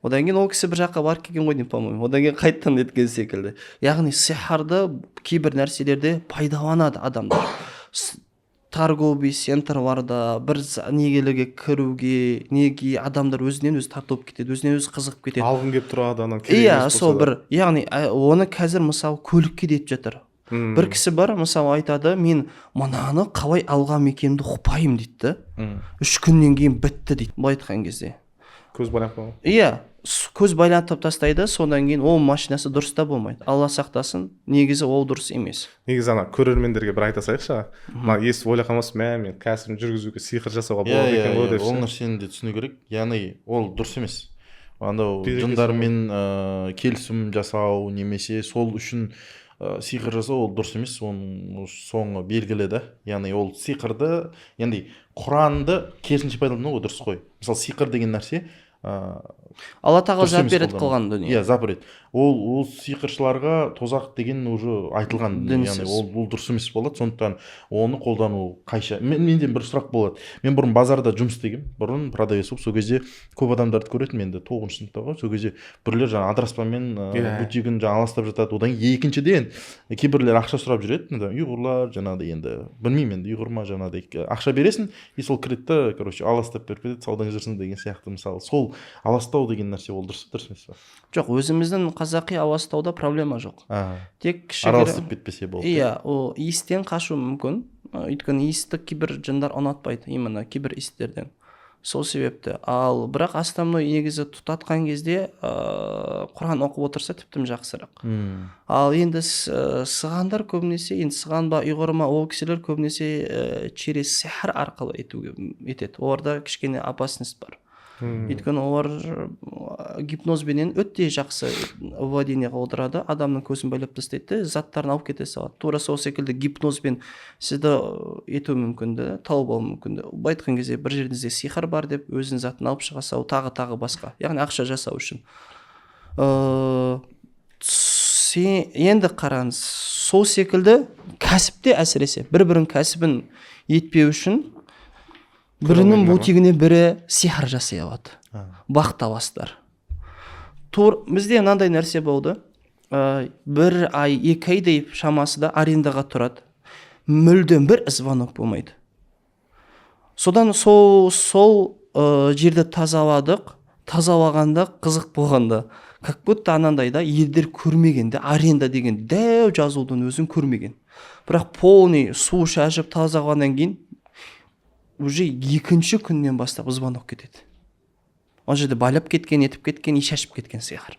S1: Одан кейін ол кісі бір жаққа барып келген ғой деймін, по-моему. Одан кейін қайттан еткен секілді. Яғни сиқырды кейбір нәрселерде пайдаланады адамдар. Торговый центрларда бір негелерге кіруге, неге адамдар өзінен өзі тартып кетеді, өзінен өзі қызығып кетеді.
S3: Алғым келіп тұрады анан.
S1: Иә, сол бір, яғни оны қазір мысалы көлікке де етіп жатыр. Бір кісі бар, мысалы айтады, мен мынаны қалай алғам екенімді ұқпаймын дейді. 3 күннен кейін бітті дейді, былай айтқан кезде.
S3: Көз байланып қалған.
S1: Иә, көз байланып тастайды, содан кейін ол машинасы дұрыс та болмайды. Алла сақтасын, негізі ол дұрыс емес.
S3: Негізі ана көрермендерге бір айта салайықшы, мына естіп ойлап қалмасын, мен кәсібін жүргізуге сиқыр жасауға болады екен ғой деп.
S2: Ол нәрсені де түсіну керек. Яғни ол дұрыс емес. Анау жындармен келісім жасау немесе сол үшін сиқыр жасау ол дұрыс емес. Оның соңы белгілі да. Яғни ол сиқырды, яғни Құранды керісінше пайдалану дұрыс қой. Мысалы сиқыр деген нәрсе
S1: Алла тағала запрет қылған дүние.
S2: Иә, запрет. Ол сиқыршыларға тозақ деген уже айтылған. Яғни ол дұрыс емес болады. Сондықтан оны қолдану қайша. Менде бір сұрақ болады. Мен бұрын базарда жұмыс істегем. Бұрын продавец болып, сол кезде көп адамдарды көретін. Менде 9-шы сыныпта ғой. Сол кезде бірлер жаңа адыраспанмен бутигін жаңа аластап жатады. Одан екіншіден кейбірлер ақша сұрап жүреді. Ұйғырлар жаңағыдай енді білмеймін енді ұйғыр ма жаңағыдай ақша бересің, и сол кредитті, короче, аластап беріп кетеді, саудаң жүрсің деген сияқты. Мысалы, сол аластау деген нәрсе ол дұрыс емес па?
S1: Жоқ, өзіміздің қазақи аластауда проблема жоқ. Тек
S2: араласып кетпесе болды.
S1: Иә, ол иістен қашу мүмкін. Өйткені иісті кейбір жындар ұнатпайды, именно кейбір иістерден. Сол себепті. Ал бірақ основной негізі тұтатқан кезде Құран оқып отырса тіптен жақсырақ. Ал енді сығандар көбінесе, енді сыған ба, ұйғыр ма, ол кісілер көбінесе через сихр арқылы етеді. Оларда кішкене опасность бар. Өйткені олар гипнозбенен өте жақсы владение қылдырады, адамның көзін байлап тастайды, заттарын алып кете салады. Тура сол секілді гипнозбен сізді ету мүмкінді, тауып алу мүмкінді. Айтқан кезде бір жеріңізде сихыр бар деп өзінің затын алып шыға салу, тағы басқа. Яғни ақша жасау үшін. Енді қараңыз, сол секілді кәсіпте әсіресе бір-бірін кәсібін етпеу үшін бірінің бутигіне бірі сихыр жасай алады. Бақталастар. Бізде мынандай нәрсе болды. 1 ай, 2 айдай шамасында арендаға тұрады. Мүлдем бір звонок болмайды. Содан сол жерді тазалағанда қызық болғанда, как будто анандайда елдер көрмегенде, аренда деген дәу жазудың өзін көрмеген. Бірақ полный су шашып тазалағаннан кейін уже екінші күннен бастап звонок кетеді. Ол жерде байлап кеткен, етіп кеткен, шашып кеткен сихыр.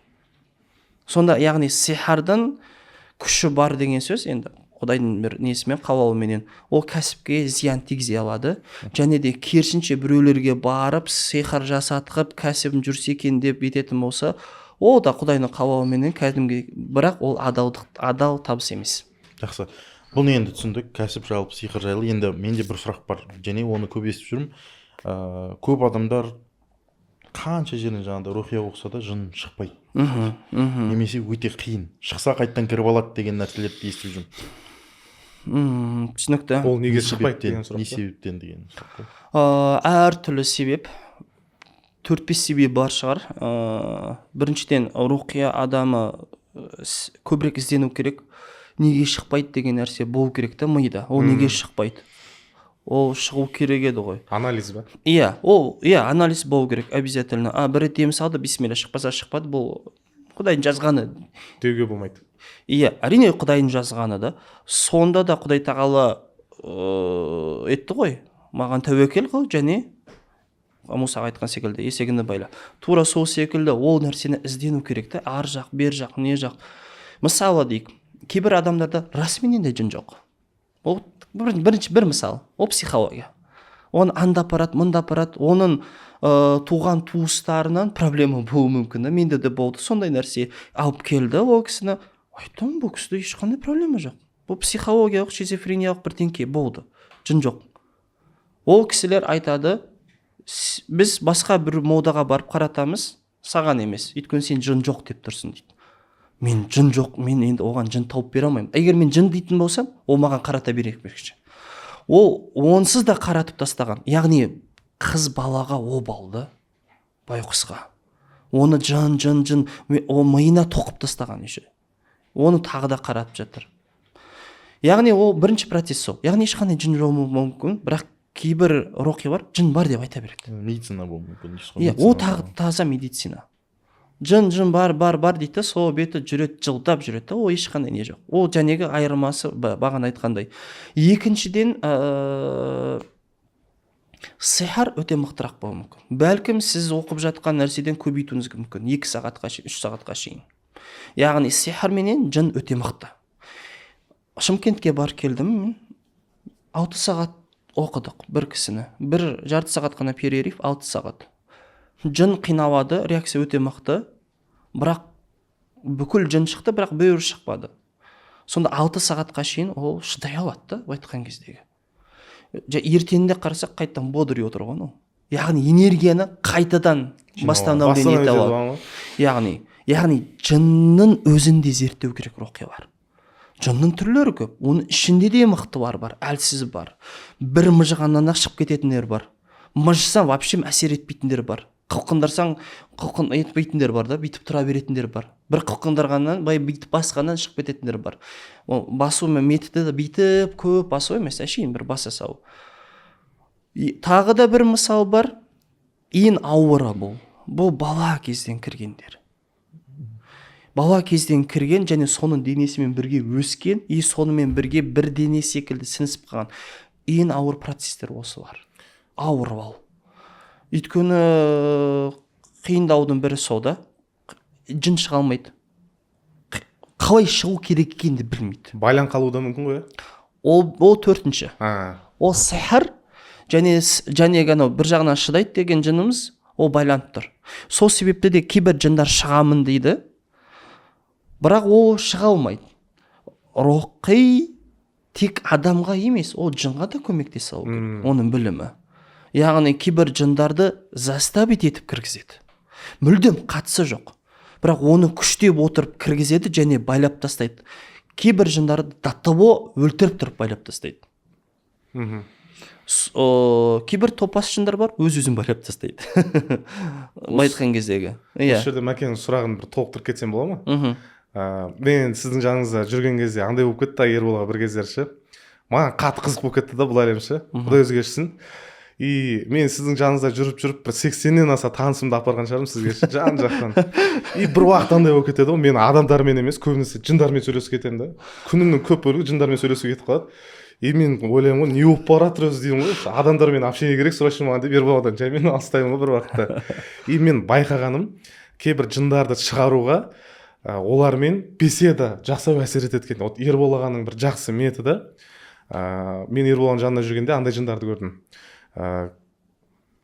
S1: Сонда яғни сихырдың күші бар деген сөз, енді Құдайдың бір несімен, қалауыменен ол кәсіпке зиян тигізе алады. Және де керісінше біреулерге барып сихыр жасатқып кәсібін жүрсе екен деп ететін болса, ол да Құдайдың қалауыменен кәдімгі, бірақ ол адал табыс емес.
S2: Жақсы. Бұны енді түсіндік, кәсіп жалпы сиқыр жайлы. Енді менде бір сұрақ бар, және оны көп естіп жүрмін. Көп адамдар қанша жерінен жаңағыда рухия оқыса да жын шықпайды. Немесе өте қиын. Шықса қайттан кіріп алады деген нәрселерді естіп жүрмін.
S1: Түсінікті.
S3: Ол неге шықпайды деген сұрақ?
S2: Не себептен деген сұрақ?
S1: Әртүрлі себеп. 4-5 себеп бар шығар. Біріншіден рухия адамы көбірек іздену керек. Неге шықпайды деген нәрсе болу керек та мида. Ол неге шықпайды? Ол шығу керек еді ғой.
S3: Анализ ба?
S1: Иә, анализ болу керек обязательно. Бір рет ем салды, бисмилля, шықпаса шықпады, бұл Құдайдың жазғаны.
S3: Деуге болмайды.
S1: Иә, әрине Құдайдың жазғаны да. Сонда да Құдай тағала етті ғой. Маған тәуекел қыл, және Мусаға айтқан секілді есегіңді байла. Тура сол секілді ол нәрсені іздену керек та. Ар жақ, бер жақ, не жақ. Мысалы дейік, кейбір адамдарда расменен де жын жоқ. Ол бір мысал, ол психология. Оны анда апарады, мұнда апарады, оның туған туыстарынан проблема болуы мүмкін. Менде де болды, сондай нәрсе алып келді ол кісіні. Айттым, бұл кісіде ешқандай проблема жоқ. Бұл психологиялық, шизофрениялық бірдеңке болды, жын жоқ. Ол кісілер айтады, біз басқа бір модаға барып қаратамыз, саған емес, өйткені сен жын жоқ деп тұрсың дейді. Мен жын жоқ, мен енді оған жын тауып бере алмаймын. Егер мен жын дейтін болсам, ол маған қарата берек берекші. Ол онсыз да қаратып тастаған. Яғни қыз балаға обалды, байқұсқа. Оны жын, ол миына тоқып тастаған еші. Оны тағы да қаратып жатыр. Яғни ол бірінші процесс сол. Яғни ешқандай жын жоқ мүмкін, бірақ кейбір рухи бар, жын бар деп айта береді.
S2: Медицина болуы мүмкін.
S1: Ол таза медицина. Жын бар дейді, сол беті жүреді, жылдап жүреді, ол ешқандай не жоқ. Ол жәнегі айырмасы бағана айтқандай. Екіншіден, сихар өте мықтырақ болуы мүмкін. Бәлкім сіз оқып жатқан нәрседен көбейтуіңіз мүмкін 2 сағатқа шейін 3 сағатқа шейін. Яғни сихар менен жын өте мықты. Шымкентке барып келдім, мен 6 сағат оқыдық бір кісіні. Бір жарты сағат қана перерив, 6 сағат. Жын қинавады, реакция өте мықты. Бірақ бүкіл жын шықты, бірақ бүйір шықпады. Сонда 6 сағатқа шейін ол шыдай алады да, айтқан кездегі. Ертеңінде қарасақ қайтадан бодрый отыр ғой, ну. Яғни энергияны қайтадан восстановление ете алады. Яғни жынның өзінде зерттеу керек руқиялар. Жынның түрлері көп. Оның ішінде де мықтылар бар, әлсіз бар. Бір мыжығаннан ақ шығып кететіндер бар. Мыжысаң вообще әсер етпейтіндер бар. Қылқындарсаң қылқын етпейтіндер бар да, бүйтіп тұра беретіндер бар. Бір қылқындарғаннан, бүйтіп басқаннан шығып кететіндер бар. Ол басу методы да бүйтіп көп басу емес, әшейін бір баса салу. Тағы да бір мысал бар. Ең ауыры бұл. Бұл бала кезден кіргендер. Бала кезден кірген және соның денесімен бірге өскен, сонымен бірге бір дене секілді сіңісіп қалған. Ең ауыр процестер осылар. Ауыр ал. Өйткені қиындаудың бірі сол да, жын шыға алмайды. Қалай шығу керек екенді білмейді.
S3: Байлан қалуы да мүмкін ғой?
S1: Ол төртінші. Ол сихар және бір жағынан шыдайды деген жынымыз, ол байланып тұр. Сол себепті де кейбір жындар шығамын дейді, бірақ ол шыға алмайды. Рухи тек адамға емес, ол жынға да көмектесе алу керек, оның білімі. Яғни кейбір жындарды заставить етіп кіргізеді. Мүлдем қатысы жоқ. Бірақ оны күштеп отырып кіргізеді және байлап тастайды. Кейбір жындарды даттабо өлтіріп тұрып байлап тастайды. Кейбір топас жындар бар, өз-өзін байлап тастайды. Айтқан кездегі.
S3: Осы жерде Мәкенің сұрағын бір толықтырып кетсем бола ма? Мен сіздің жаныңызда жүрген кезде андай болып кетті, Ерболға бір кездерші. Маған қатты қызық болып кетті да бұл әлемші. Құдай өзі кешірсін. И мен сіздің жаныңызда жүріп бір 80-нен аса танысымды апарған шығармын сізге жан жақтан. И бір уақыт андай болып кетеді ғой, мен адамдармен емес, көбінесе жындармен сөйлесіп кетемін да. Күнімнің көп бөлігі жындармен сөйлесіп кетіп қалады. И мен ойлаймын ғой, не болып бара жатыр өзі деймін ғой, адамдармен общение керек, срочно маған деп Ерболдан жаймен алыстаймын ғой бір уақытта. И мен байқағаным, кейбір жындарды шығаруға олармен беседа жасау әсер етеді екен. Ербол ағаның бір жақсы методы. Мен Ербол ағаның жанында жүргенде андай жындарды көрдім.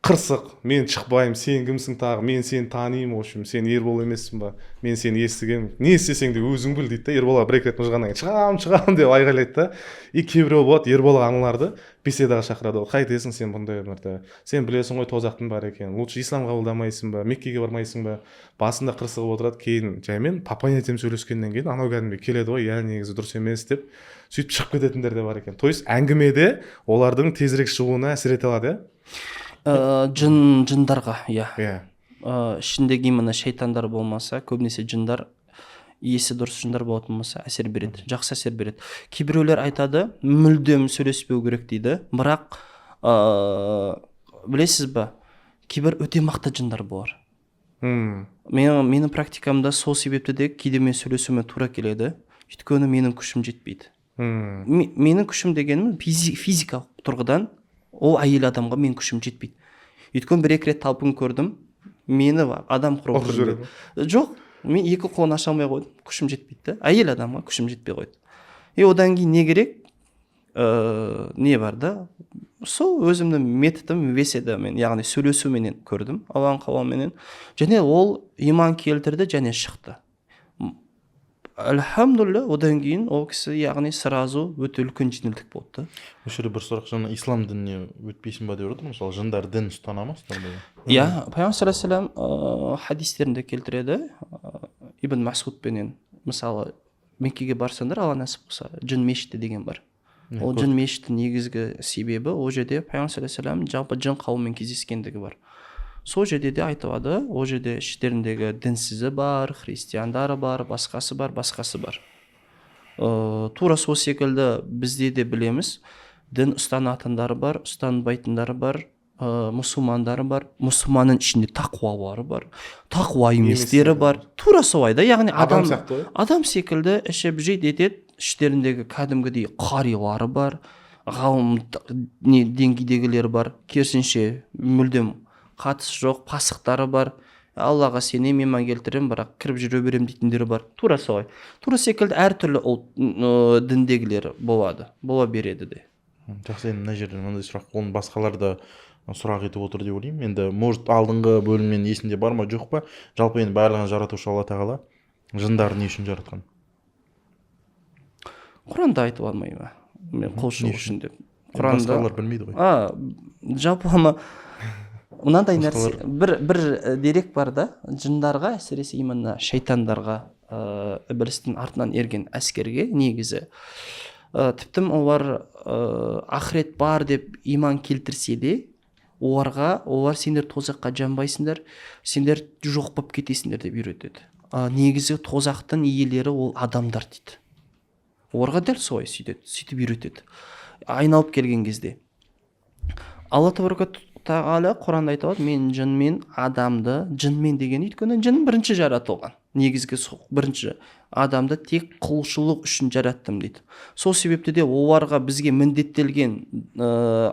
S3: Қырсық, мен шықпаймын, сен кімсің тағы, мен сені танимын, в общем, сен Ербол емессің ба, мен сені естігемін, не істесең де өзің біл дейді да. Ерболға бір-екі рет мыжғаннан кейін шығамын деп айғайлайды да. И кейбіреу болады, Ербол ағаларды беседаға шақырады. Қайтесің сен бұндай өмірді, сен білесің ғой тозақтың бар екенін, лучше ислам қабылдамайсың ба, Меккеге бармайсың ба. Басында қырсығып отырады, кейін жаймен по понятиям сөйлескеннен кейін анау кәдімгі келеді ғой, иә негізі дұрыс емес деп сөйтіп шығып кететіндер де бар екен. То есть әңгімеде олардың тезірек шығуына әсер ете алады,
S1: жындарға, ішіндегі именно шайтандар болмаса, көбінесе жындар, есі дұрыс жындар болатын болса әсер береді, жақсы әсер береді. Кейбіреулер айтады, мүлдем сөйлеспеу керек дейді, бірақ білесіз ба, кейбір өте мықты жындар болар. Менің практикамда сол себепті де кейде мен сөйлесуіме тура келеді, өйткені менің күшім жетпейді. Менің күшім дегенім физикалық тұрғыдан ол әйел адамға мен күшім жетпейді. Өйткені бір-екі рет талпын көрдім, мені адам құрып жоқ, мен екі қолын аша алмай қойдым, күшім жетпейді. Әйел адамға күшім жетпей қойды. Одан кейін не керек? Не бар да? Сол өзімнің методым беседамен, яғни сөйлесуменен көрдім, Алланың қалауыменен. Және ол иман келтірді және шықты. Альхамдулилля, одан кейін ол кісі яғни сразу өте үлкен жеңілдік болды.
S2: Осы жерде бір сұрақ, жаңа ислам дініне өтпейсің ба деп отыр, мысалы жындар дін ұстана ма?
S1: Пайғамбар саллаллаху алейхи вассалам хадистерінде келтіреді, Ибн Масудпенен, мысалы Меккеге барсаңдар, Алла нәсіп болса, жын мешіті деген бар. Ол жын мешіті негізгі себебі ол жерде Пайғамбар саллаллаху алейхи вассалам жалпы жын қауыммен кездескендігі бар. Сол жерде де айтылады, ол жерде іштеріндегі дінсізі бар, христиандары бар, басқасы бар. Тура сол секілді бізде де білеміз, дін ұстанатындары бар, ұстанбайтындары бар, мұсылмандары бар, мұсылманның ішінде тақуалары бар, тақуа еместері бар. Тура солай да, яғни адам секілді ішіп жейді етеді, іштеріндегі кәдімгідей қарилары бар, ғалым деңгейдегілер бар, керісінше мүлдем қатысы жоқ пасықтары бар, аллаға сенемін, иман келтіремін, бірақ кіріп жүре беремін дейтіндер бар. Тура солай. Тура секілді әртүрлі діндегілер бола береді де.
S2: Жақсы, енді мына жерде мынандай сұрақ, оны басқалар да сұрақ етіп отыр деп ойлаймын. Енді может алдыңғы бөлімнен есінде бар ма жоқ па, жалпы енді барлығын жаратушы Алла тағала жындарды не үшін жаратқан?
S1: Құранда айтып алмаймын, мен құлшылық үшін деп.
S2: Басқалар білмейді ғой.
S1: Жалпы мынандай нәрсе, бір дерек бар да, жындарға, әсіресе именно шайтандарға, ібілістің артынан ерген әскерге негізі тіптім олар ақырет бар деп иман келтірсе де, олар сендер тозаққа жанбайсыңдар, сендер жоқ болып кетесіңдер деп үйретеді. Негізі тозақтың иелері ол адамдар дейді. Оларға дәл солай сөйтіп үйретеді. Айналып келген кезде Алла тағала Құранда айтады, мен жынмен адамды, жынмен деген, өйткені жын бірінші жаратылған. Негізгі бірінші адамды тек құлшылық үшін жараттым дейді. Сол себепті де оларға бізге міндеттелген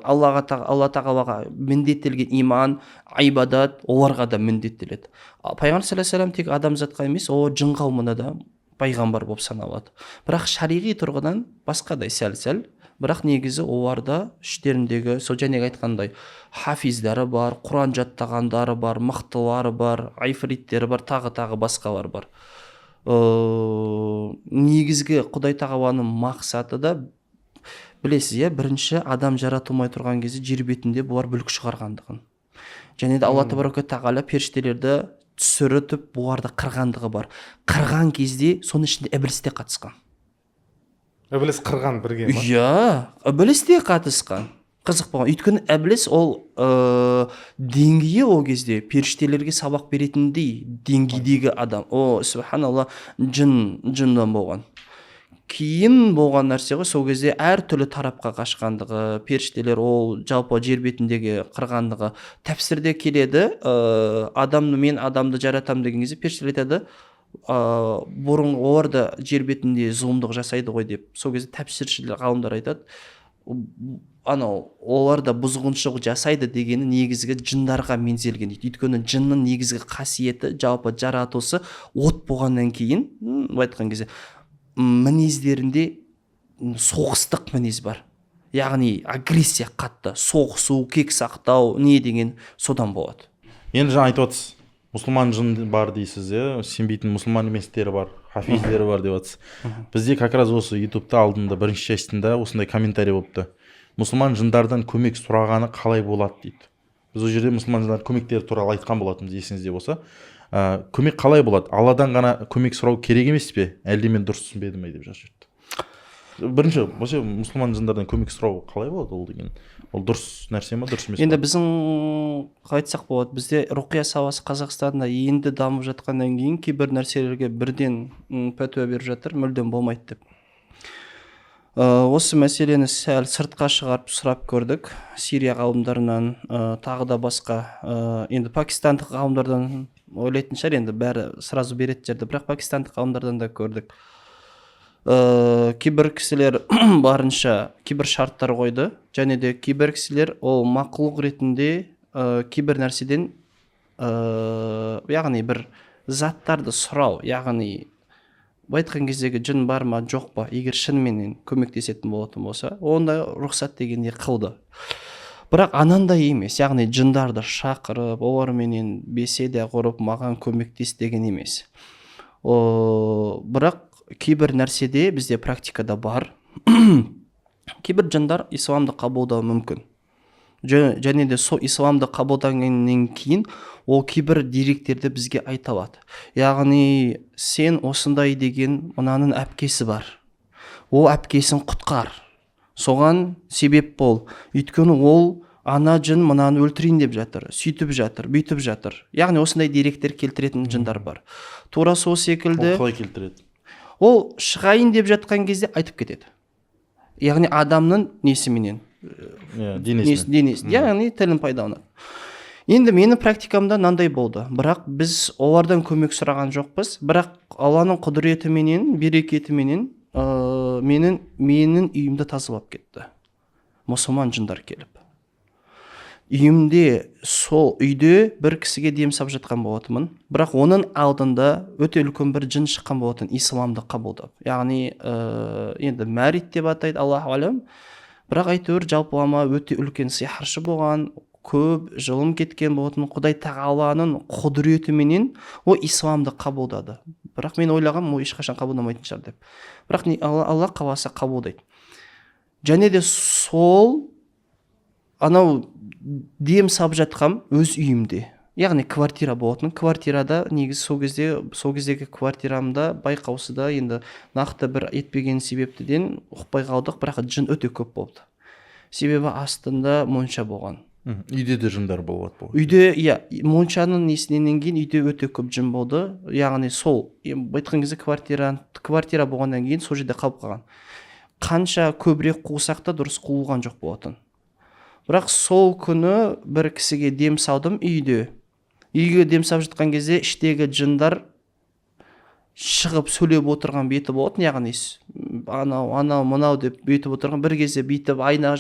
S1: Алла тағалаға міндеттелген иман, айбадат оларға да міндеттеледі. Пайғамбар саллаллаху алейхи ва саллям тек адамзатқа емес, ол жын қауымына да пайғамбар болып саналады. Бірақ шариғи тұрғыдан басқадай сәл-сәл, бірақ негізі оларда іштеріндегі сол жаңағы айтқандай хафиздары бар, Құран жаттағандары бар, мықтылары бар, айфриттері бар, тағы басқалар бар. Негізгі Құдай тағаланың мақсаты да білесіз, бірінші адам жаратылмай тұрған кезде жер бетінде бұлар бүлік шығарғандығын. Және де Алла тағала періштелерді түсірітіп бұларды қырғандығы бар. Қырған кезде соның ішінде ібліс те қатысқан.
S3: Ібліс қырған бірге ма?
S1: Ібліс те қатысқан. Қызық болған. Өйткені ібліс ол деңгейі ол кезде періштелерге сабақ беретіндей деңгейдегі адам. Субханалла, жындан болған. Кейін болған нәрсе ғой, сол кезде әртүрлі тарапқа қашқандығы, періштелер ол жалпы жер бетіндегі қырғандығы. Тәпсірде келеді, мен адамды жаратам деген кезде періштелер айтады, бұрын олар да жер бетінде зұлымдық жасайды ғой деп. Сол кезде тәпсіршілер ғалымдар айтады, олар да бұзғыншылық жасайды дегені негізгі жындарға мензелген дейді. Өйткені жынның негізгі қасиеті, жалпы жаратылысы от болғаннан кейін, айтқан кезде мінездерінде соғыстық мінез бар. Яғни агрессия қатты, соғысу, кек сақтау, не деген содан болады.
S2: Енді жаңа айтып отырсыз, мұсылман жын бар дейсіз, сенбейтін мұсылман еместері бар, хафиздері бар деп отырсыз. Бізде как раз осы ютубта алдында бірінші частында осындай комментарий болыпты. Мұсылман жындардан көмек сұрағаны қалай болады дейді. Біз ол жерде мұсылман жындар көмектері туралы айтқан болатынбыз, есіңізде болса. Көмек қалай болады? Алладан ғана көмек сұрау керек емес пе? Әлде мен дұрыс түсінбедім бе деп жазып жүрді. Бірінші, мұсылман жындардан көмек сұрау қалай болады ол деген? Ол дұрыс нәрсе ме, дұрыс емес пе?
S1: Енді біздің айтсақ болады, бізде руқия саласы Қазақстанда енді дамып жатқаннан кейін кейбір нәрселерге бірден пәтуа беріп жатыр, мүлдем болмайды деп. Осы мәселені сәл сыртқа шығарып сұрап көрдік. Сирия ғалымдарынан, тағы да басқа, енді пакистандық ғалымдардан ойлайтын шығар, енді бәрі сразу беретін жерді, бірақ пакистандық ғалымдардан да көрдік. Кейбір кісілер барынша кейбір шарттар қойды, және де кейбір кісілер ол мақұлық ретінде кейбір нәрседен, яғни бір заттарды сұрау, яғни айтқан кездегі жын бар ма жоқ па, егер шынымен көмектесетін болатын болса, онда рұқсат дегенде қылды. Бірақ анандай емес, яғни жындарды шақырып, оларменен беседа құрып маған көмектес деген емес. Бірақ кейбір нәрседе бізде практикада бар. Кейбір жындар исламды қабылдауы мүмкін. Және де сол исламды қабылдағаннан кейін ол кейбір деректерді бізге айта алады. Яғни сен осындай деген мынаның әпкесі бар. Ол әпкесін құтқар. Соған себеп бол. Өйткені ол ана жын мынаны өлтірейін деп жатыр, сөйтіп жатыр, бүйтіп жатыр. Яғни осындай деректер келтіретін жындар бар. Тура сол секілді.
S2: Ол қалай келтіреді?
S1: Ол шығайын деп жатқан кезде айтып кетеді. Яғни адамның несіменен, денесі, яғни тілін пайдаланады. Енді менің практикамда мынандай болды. Бірақ біз олардан көмек сұраған жоқпыз. Бірақ Алланың құдіретіменен, берекетіменен менің үйімді тазалап кетті. мұсылман жындар келіп. Үйімде, сол үйде бір кісіге дем сап жатқан болатынмын, бірақ оның алдында өте үлкен бір жын шыққан болатын, исламды қабылдап. Яғни енді мәрит деп атайды, Аллаху алям. Бірақ әйтеуір жалпылама өте үлкен сиқыршы болған, көп жылым кеткен болатын, Құдай тағаланың құдіретіменен ол исламды қабылдады. Бірақ мен ойлағам, ол ешқашан қабылдамайтын шығар деп. Бірақ Алла қаласа қабылдайды. Және де сол анау дем сап жатқам өз үйімде. Яғни квартира болатын. Квартирада негізі сол кездегі квартирамда байқаусызда енді нақты бір етпеген себептіден ұқпай қалдық, бірақ жын өте көп болды. Себебі астында монша болған.
S2: Үйде де жындар болады.
S1: Үйде, моншаның несінен кейін үйде өте көп жын болды. Яғни сол айтқан кезде квартира болғаннан кейін сол жерде қалып қалған. Қанша көбірек қуысақ та дұрыс қуылған жоқ болатын. Бірақ сол күні бір кісіге дем салдым үйде. Үйге дем сап жатқан кезде іштегі жындар шығып сөйлеп отырған беті болатын, яғни анау мынау деп бетіп отырған. Бір кезде бүйтіп айна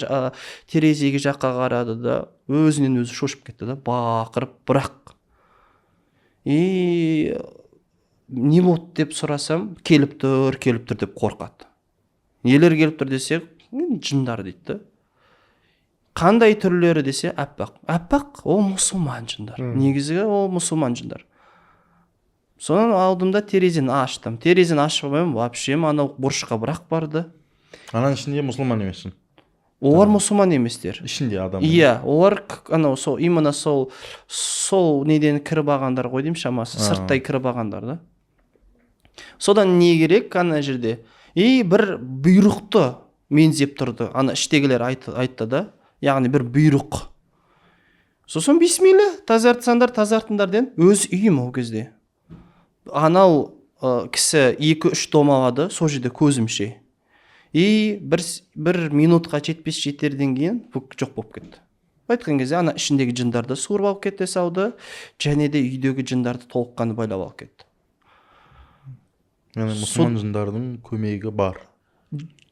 S1: терезеге жаққа қарады да өзінен өзі шошып кетті да, бақырып, бірақ не болды деп сұрасам, келіп тұр деп қорқады. Нелер келіп тұр десе, жындар дейді. Қандай түрлері десе, аппақ, ол мұсылман жындар. Негізі ол мұсылман жындар. Соның алдымда терезені аштым. Терезені ашпаймын, вообще анау бұрышқа бірақ барды.
S2: Ананың ішінде мұсылман емессің?
S1: Олар мұсылман еместер.
S2: Ішінде адам.
S1: Иә, олар анау сол именно сол неден кіріп алғандар ғой деймін, шамасы, сырттай кіріп алғандар да. Содан не керек ана жерде? Бір бұйрықты мензеп тұрды. Ана іштегілер айтты да. Яғни бір бұйрық. Сосын бисмилля, тазартыңдар ден өз үйім ол кезде. Анау кісі 2-3 дом алады, сол жерде көзімше. Бір минутқа жетерден кейін жоқ болып кетті. Айтқан кезде ана ішіндегі жындарды суырып алып кете салды, және де үйдегі жындарды толыққанды байлап алып кетті.
S2: Яғни мұсылман жындардың көмегі бар.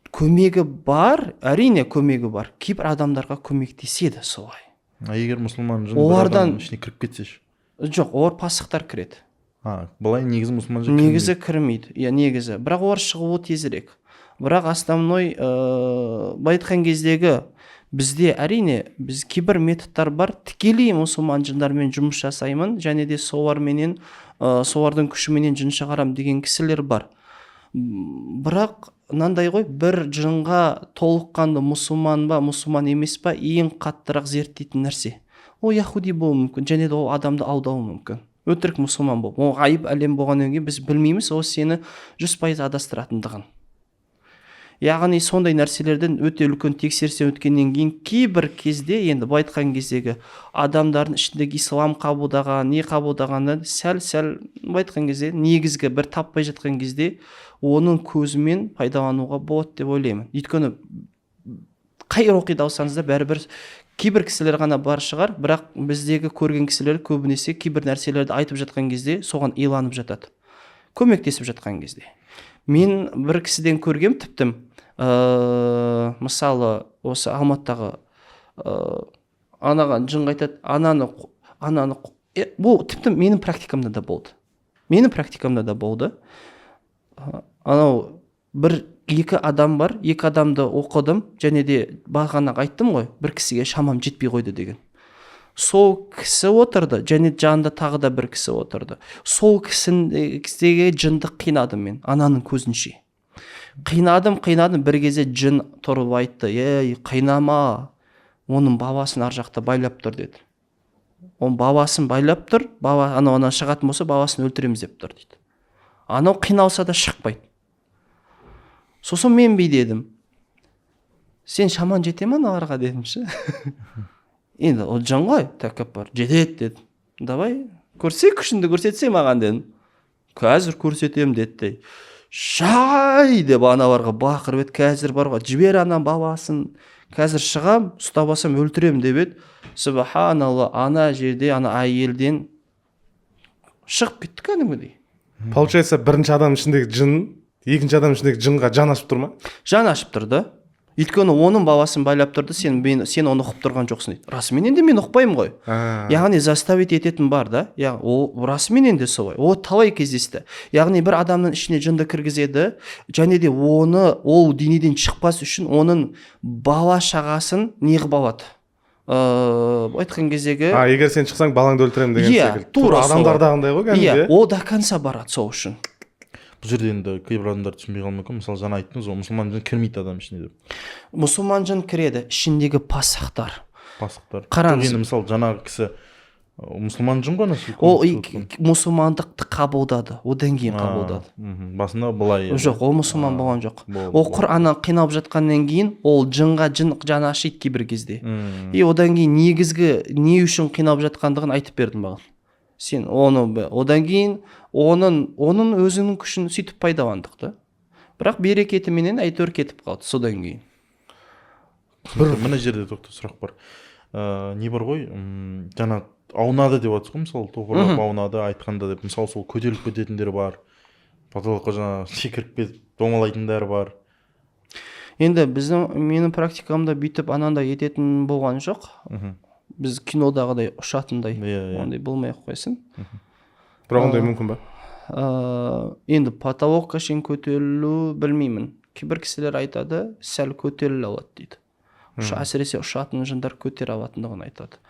S1: Көмегі бар, әрине көмегі бар. Кейбір адамдарға көмектеседі солай.
S2: Егер мұсылман жын бір адамның ішіне кіріп кетсеш?
S1: Жоқ, олар пасықтар кіреді.
S2: Бұлай негізі мұсылман жын кірмейді?
S1: Негізі кірмейді, негізі. Бірақ олар шығуы тезірек. Бірақ основной айтқан кездегі бізде әрине кейбір методтар бар. Тікелей мұсылман жындармен жұмыс жасаймын, және де солардың күшіменен жын шығарам деген кісілер бар. Бірақ мынандай ғой, бір жынға толыққанды мұсылман ба, мұсылман емес па, ең қаттырақ зерттейтін нәрсе. Ол яхуди болуы мүмкін, және де ол адамды алдауы мүмкін. Өтірік мұсылман болып. Ол ғайып әлем болғаннан кейін біз білмейміз, ол сені 100% адастыратындығын. Яғни сондай нәрселерден өте үлкен тексерістен өткеннен кейін кейбір кезде, енді айтқан кездегі адамдардың ішіндегі ислам қабылдаған, не қабылдағаны сәл айтқан кезде негізгі бір таппай жатқан кезде оның көзімен пайдалануға болады деп ойлаймын. Өйткені қай оқида алсаңыз да бәрібір кейбір кісілер ғана бар шығар, бірақ біздегі көрген кісілер көбінесе кейбір нәрселерді айтып жатқан кезде соған иланып жатады. Көмектесіп жатқан кезде. Мен бір кісіден көргем, тіптім, мысалы, осы Алматыдағы анаған жын айтады, ананы, бұл тіптім менің практикамда да болды. Анау екі адам бар, екі адамды оқыдым, және де бағана айттым ғой, бір кісіге шамам жетпей қойды деген. Сол кісі отырды, және жанында тағы да бір кісі отырды. Сол кісіге жынды қинадым мен, ананың көзінше. Қинадым, бір кезде жын тұрып айтты, қинама, оның бабасын ар жақта байлап тұр деді. Оның бабасын байлап тұр, ана шығатын болса, бабасын өлтіреміз деп тұр дейді. Анау қиналса да шықпайды. Сосын мен дедім, сен шаман жете ме аналарға дедімші. Енді ол жан ғой, тәкаппар, жетеді деді. Давай, күшіңді көрсетсе маған дедім. Қазір көрсетем деді. Шай деп аналарға бақырып еді, қазір бар ғой, жібер анам бабасын, қазір шығам, ұстап алсам өлтірем деп еді. Субханалла, ана жерде ана әйелден шығып кетті кәдімгідей.
S3: Получается, бірінші адам ішіндегі жын, екінші адам ішіндегі жынға жан ашып тұр ма?
S1: Жан ашып тұрды. Өйткені оның баласын байлап тұрды, сен оны ұқып тұрған жоқсың дейді. Расыменен де мен ұқпаймын ғой. Яғни заставить ететін бар да. Ол расыменен де солай. Ол талай кездесті. Яғни бір адамның ішіне жынды кіргізеді, және де ол денеден шықпас үшін оның бала шағасын неғып алады. Айтқан кездегі
S3: егер сен шықсаң балаңды өлтіремін деген секілді.
S1: тура
S3: адамдардағындай ғой кәдімгі.
S1: Ол до конца барады сол үшін.
S2: Бұл жерде енді кейбір адамдар түсінбей қалуы мүмкін. Мысалы жаңа айттыңыз ғой, мұсылман жын кірмейді адам ішіне деп.
S1: Мұсылман жын кіреді, ішіндегі пасықтар.
S2: Қараңыз. Енді мысалы жаңағы кісі мұсылман жын ғой,
S1: ол мұсылмандықты қабылдады, одан кейін қабылдады.
S2: Басында былай.
S1: Жоқ, ол мұсылман болған жоқ. Ол Құраннан қиналып жатқаннан кейін ол жынға жаны ашиды кейбір кезде. И одан кейін негізгі не үшін қиналып жатқандығын айтып бердім маған. Сен одан кейін оның өзінің күшін сөйтіп пайдаландық та. Бірақ берекетіменен әйтеуір кетіп қалды содан кейін.
S2: Мына жерде тоқта сұрақ бар. Не бар ғой, жаңа аунады деп жатсыз ғой, мысалы тоғырлап аунады айтқанда деп, мысалы сол көтеріліп кететіндер бар, потолокқа жаңа секіріп кетіп домалайтындар бар.
S1: Енді менің практикамда бүйтіп анандай ететін болған жоқ. Біз кинодағыдай ұшатындай ондай болмай ақ қойсын.
S3: Бірақ ондай мүмкін ба?
S1: Енді потолокқа шейін көтерілу білмеймін. Кейбір кісілер айтады, сәл көтеріле алады дейді. Әсіресе ұшатын жындар көтере алатындығын айтады.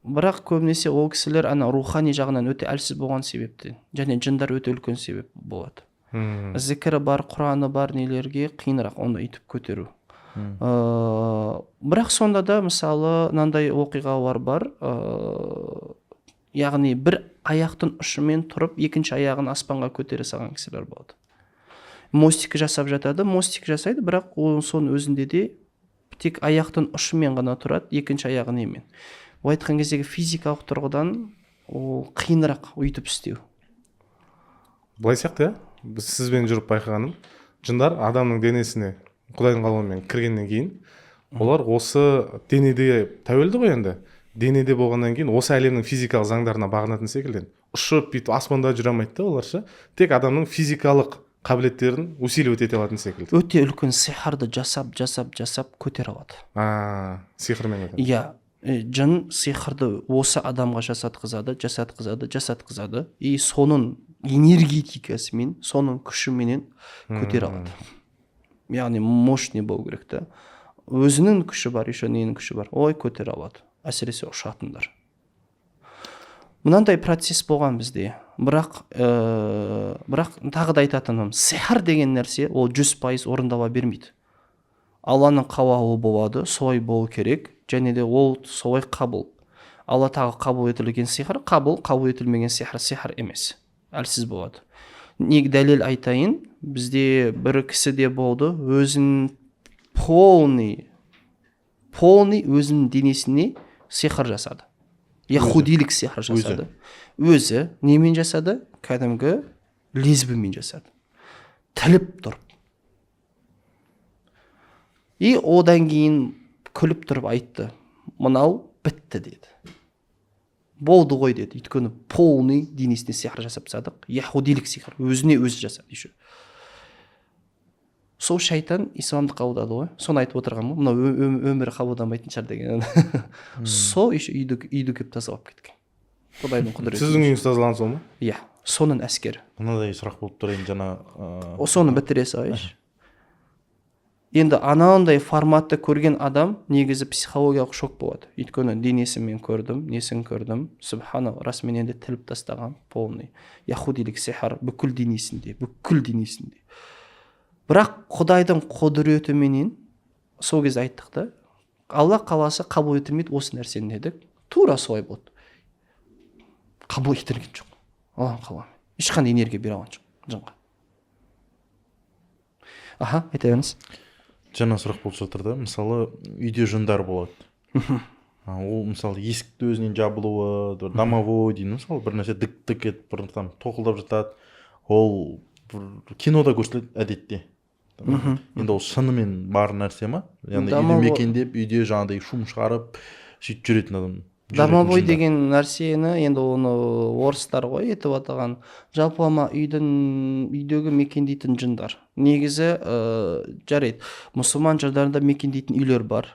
S1: Бірақ көбінесе ол кісілер рухани жағынан өте әлсіз болған себептен, және жындар өте үлкен себеп болады. Зікірі бар, Құраны бар нелерге қиынырақ оны үйтіп көтеру. Бірақ сонда да мысалы мынандай оқиғалар бар, яғни бір аяқтың ұшымен тұрып екінші аяғын аспанға көтере салған кісілер болады. Мостик жасап жатады, мостик жасайды, бірақ соның өзінде де тек аяқтың ұшымен ғана тұрады, екінші аяғы немен. Ол айтқан кездегі физикалық тұрғыдан ол қиынырақ өйтіп істеу.
S3: Былай сияқты, біз сізбен жүріп байқағаным, жындар адамның денесіне Құдайдың қалауымен кіргеннен кейін, олар осы денеде тәуелді ғой енді. Денеде болғаннан кейін осы әлемнің физикалық заңдарына бағынатын секілді. Ұшып, бүйтіп аспанда жүре алмайды да оларша. Тек адамның физикалық қабілеттерін усиливать ете алатын секілді.
S1: Өте үлкен сихырды жасап көтере алады.
S3: Сихырмен өтеді.
S1: Иә, жын сихырды осы адамға жасатқызады. И соның энергетикасымен, соның күшіменен көтере алады. Яғни мощный болу керек та. Өзінің күші бар, еще ненің күші бар. Ой, көтере алады. Әсіресе ұшатындар. Мынандай процесс болған бізде. Бірақ тағы да айтатыным, сихыр деген нәрсе ол 100% орындала бермейді. Алланың қалауы болады, солай болу керек, және де ол солай қабыл. Алла тағы қабыл етілген сихыр, қабыл етілмеген сихыр емес. Әлсіз болады. Неге дәлел айтайын, бізде бір кісі де болды, өзін полный өзінің денесіне сихыр жасады. Яхудилік сихыр жасады. Өзі немен жасады? Кәдімгі лесбімен жасады. Тіліп тұрып. И одан кейін күліп тұрып айтты, мынау бітті деді. Болды ғой деді. Өйткені полный денесіне сихыр жасап тастадық. Яхудилік сихыр. Өзіне өзі жасады еще. Сол шайтан исламды қабылдады ғой. Соны айтып отырған ғой. Мынау өмірі қабылдамайтын шығар деген. Сол еще үйді кеп тазалап кеткен. Құдайдың құдіреті.
S3: Сіздің үйіңіз тазаланды сол ма?
S1: Иә, соның әскері.
S2: Мынадай сұрақ болып тұр енді жаңа.
S1: Соны бітіре салайыншы. Енді анандай форматты көрген адам негізі психологиялық шок болады. Өйткені денесін мен көрдім, несін көрдім. Субхана, расымен енді тіліп тастаған полный. Яхудилік сихар бүкіл денесінде. Бірақ Құдайдың құдіретіменен сол кезде айттық та, Алла қаласы қабыл етілмейді осы нәрсені дедік. Тура солай болды. Қабыл етілген жоқ. Алланың қалауымен. Ешқандай энергия бере алған жоқ жынға. Айта беріңіз.
S2: Жаңа сұрақ болып жатыр да, мысалы үйде жындар болады. Ол мысалы есікті өзінен жабылуы, домовой дейді, мысалы бір нәрсе дік етіп, бір там тоқылдап жатады. Ол кинода көрсетіледі әдетте. Енді ол шынымен бар нәрсе ма? Яғни үйді мекендеп, үйде жаңағыдай шум шығарып, сөйтіп жүретін адам.
S1: домовой деген нәрсені енді оны орыстар ғой етіп атаған жалпылама үйдегі мекендейтін жындар. Негізі жарайды, мұсылман жырдарында мекендейтін үйлер бар,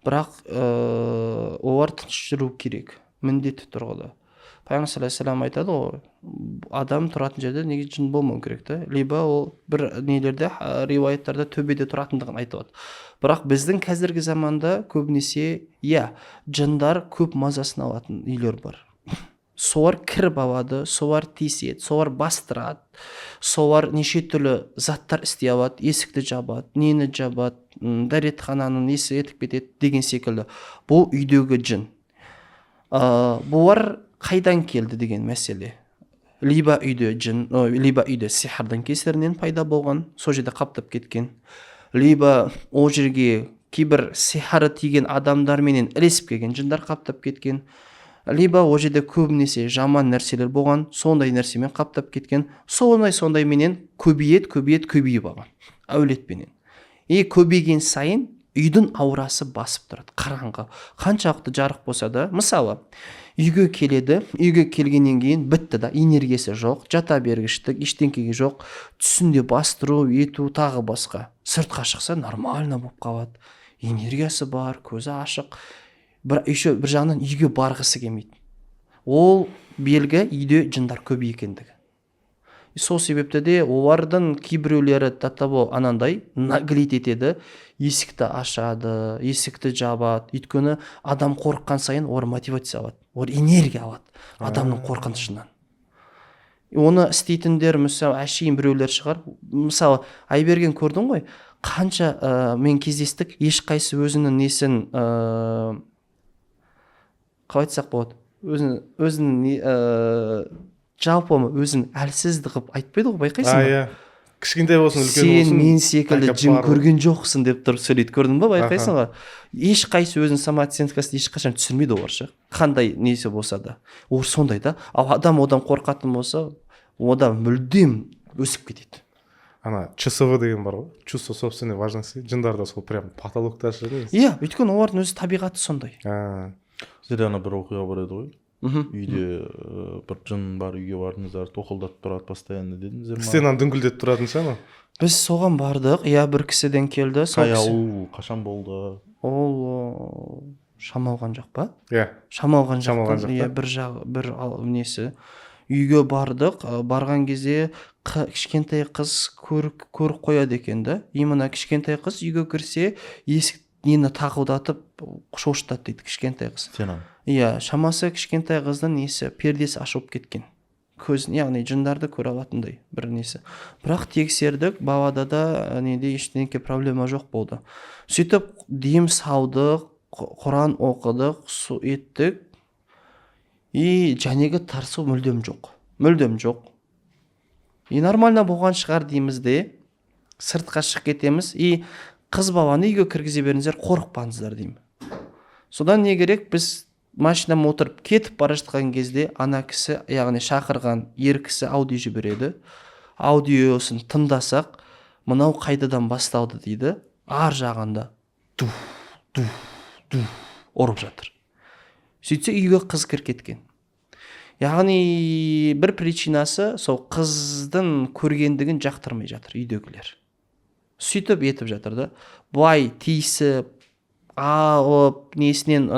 S1: бірақ олар тыныш жүру керек, міндетті тұрғыда. Пайғамбар саллаллаху алейхи вассалам айтады ғой, адам тұратын жерде неге жын болмау керек та, либо ол бір нелерде риуаяттарда төбеде тұратындығын айтады. Бірақ біздің қазіргі заманда көбінесе жындар көп мазасын алатын үйлер бар. Солар кіріп алады, солар тиіседі, солар бастырады, солар неше түрлі заттар істей алады, есікті жабады, нені жабады, дәретхананың несі етіп кетеді деген секілді. Бұл үйдегі жын. Бұлар қайдан келді деген мәселе. Либо үйде сихырдың кесірінен пайда болған, сол жерде қаптап кеткен. Либо ол жерге кейбір сихыры тиген адамдарменен ілесіп келген жындар қаптап кеткен. Либо ол жерде көбінесе жаман нәрселер болған, сондай нәрсемен қаптап кеткен. Сондай менен көбейіп алған әулетпенен. Көбейген сайын үйдің аурасы басып тұрады, қараңғы. Қаншалықты жарық болса да, мысалы, үйге келеді, үйге келгеннен кейін бітті да, энергиясы жоқ, жата бергіштік, ештеңкеге жоқ, түсінде бастыру, ету, тағы басқа. Сыртқа шықса нормально болып қалады, энергиясы бар, көзі ашық. Бір жағынан үйге барғысы келмейді. Ол белгі үйде жындар көп екендігі. Сол себепті де олардың кейбіреулері анандай наглить етеді, есікті ашады, есікті жабады. Өйткені адам қорыққан сайын олар мотивация алады, олар энергия алады адамның қорқынышынан. Оны істейтіндер, мысалы, әшейін біреулер шығар. Мысалы, Айберген көрдің ғой, қанша мен кездестік, ешқайсы өзінің несін қалай айтсақ болады, өзінің жалпы өзін әлсізді қып айтпайды ғой, байқайсың ба?
S3: Кішкентай болсын, үлкен болсын.
S1: Сен мен секілді жын көрген жоқсың деп тұрып сөйлейді, көрдің ба, байқайсың ба? Ешқайсы өзінің самооценкасын ешқашан түсірмейді олар ше. Қандай несі болса да. Ол сондай да. Ал адам одан қорқатын болса, одан мүлдем өсіп кетеді.
S3: ЧСВ деген бар ғой, чувство собственной важности. Жындарда сол прям патологтар ше.
S1: Өйткені олардың өзі табиғаты сондай.
S2: Сізде бір оқиға бар еді ғой. Үйде бір жын бар, үйге бардыңыздар, тоқылдатып тұрады постоянно дедіңіздер ма?
S3: Стенаны дүңкілдетіп тұратын ше ма?
S1: Біз соған бардық, бір кісіден келді.
S2: Қашан болды?
S1: Ол шамалған жақ па?
S3: Шамалған
S1: жақ. Бір несі. Үйге бардық, барған кезде кішкентай қыз көріп қояды екен да. Именно кішкентай қыз үйге кірсе, есік нені тақылдатып шошытады дейді кішкентай қыз. Шамасы кішкентай қыздың несі пердесі ашылып кеткен. Көзін, яғни жындарды көре алатындай бір несі. Бірақ тексердік, балада да неде ештеңке проблема жоқ болды. Сөйтіп дем салдық, Құран оқыдық, су еттік. Жәнегі тарсу мүлдем жоқ. Нормально болған шығар дейміз де, сыртқа шығып кетеміз. Қыз баланы үйге кіргізе беріңіздер, қорықпаңыздар деймін. Содан не керек, біз машинам отырып кетіп бара жатқан кезде ана кісі, яғни шақырған ер кісі аудио жібереді. Аудиосын тыңдасақ, мынау қайдадан басталды дейді. Ар жағында ұрып жатыр. Сөйтсе үйге қыз кіріп кеткен. Яғни бір причинасы сол қыздың көргендігін жақтырмай жатыр үйдегілер. Сөйтіп етіп жатыр да. Бұлай тиісіп, алып, несінен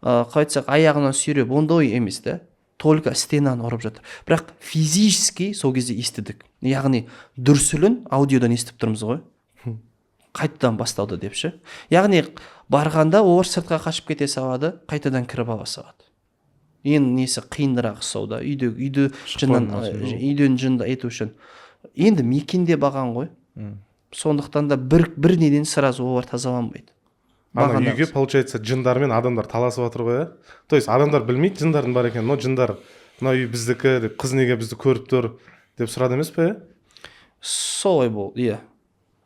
S1: қайтсақ аяғынан сүйреп, ондай емес та. Только стенаны ұрып жатыр. Бірақ физически сол кезде естідік. Яғни дүрсілін аудиодан естіп тұрмыз ғой. Қайтадан басталды деп ше. Яғни барғанда олар сыртқа қашып кете салады, қайтадан кіріп ала салады. Несі қиындырақ сол да. Үйден жынды ету үшін. Енді мекенде баған ғой. Сондықтан да бір неден сразу олар тазаланбайды.
S3: Үйге, получается, жындар мен адамдар таласып жатыр ғой, То есть адамдар білмейді жындардың бар екен, но жындар мына үй біздікі, қыз неге бізді көріп тұр деп сұрады емес пе?
S1: Солай болды,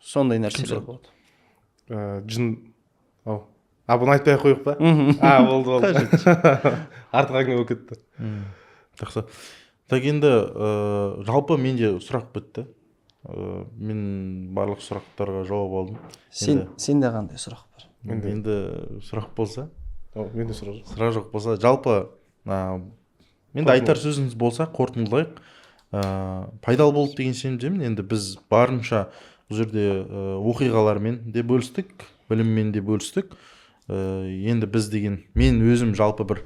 S1: сондай нәрселер болды.
S3: Жын, бұны айтпай қойық па? Болды. Артық әңгіме болып кетті.
S2: Жақсы. Так енді жалпы менде сұрақ бітті. Мен барлық сұрақтарға жауап алдым.
S1: Сенде қандай сұрақ бар?
S2: Енді сұрақ болса,
S3: менде сұрақ жоқ.
S2: Сұрақ жоқ болса, жалпы енді айтар сөзіңіз болса қорытындылайық. Пайдалы болды деген сенімдемін. Енді біз барынша бұл жерде оқиғалармен де бөлістік, біліммен де бөлістік. Енді біз деген, мен өзім жалпы бір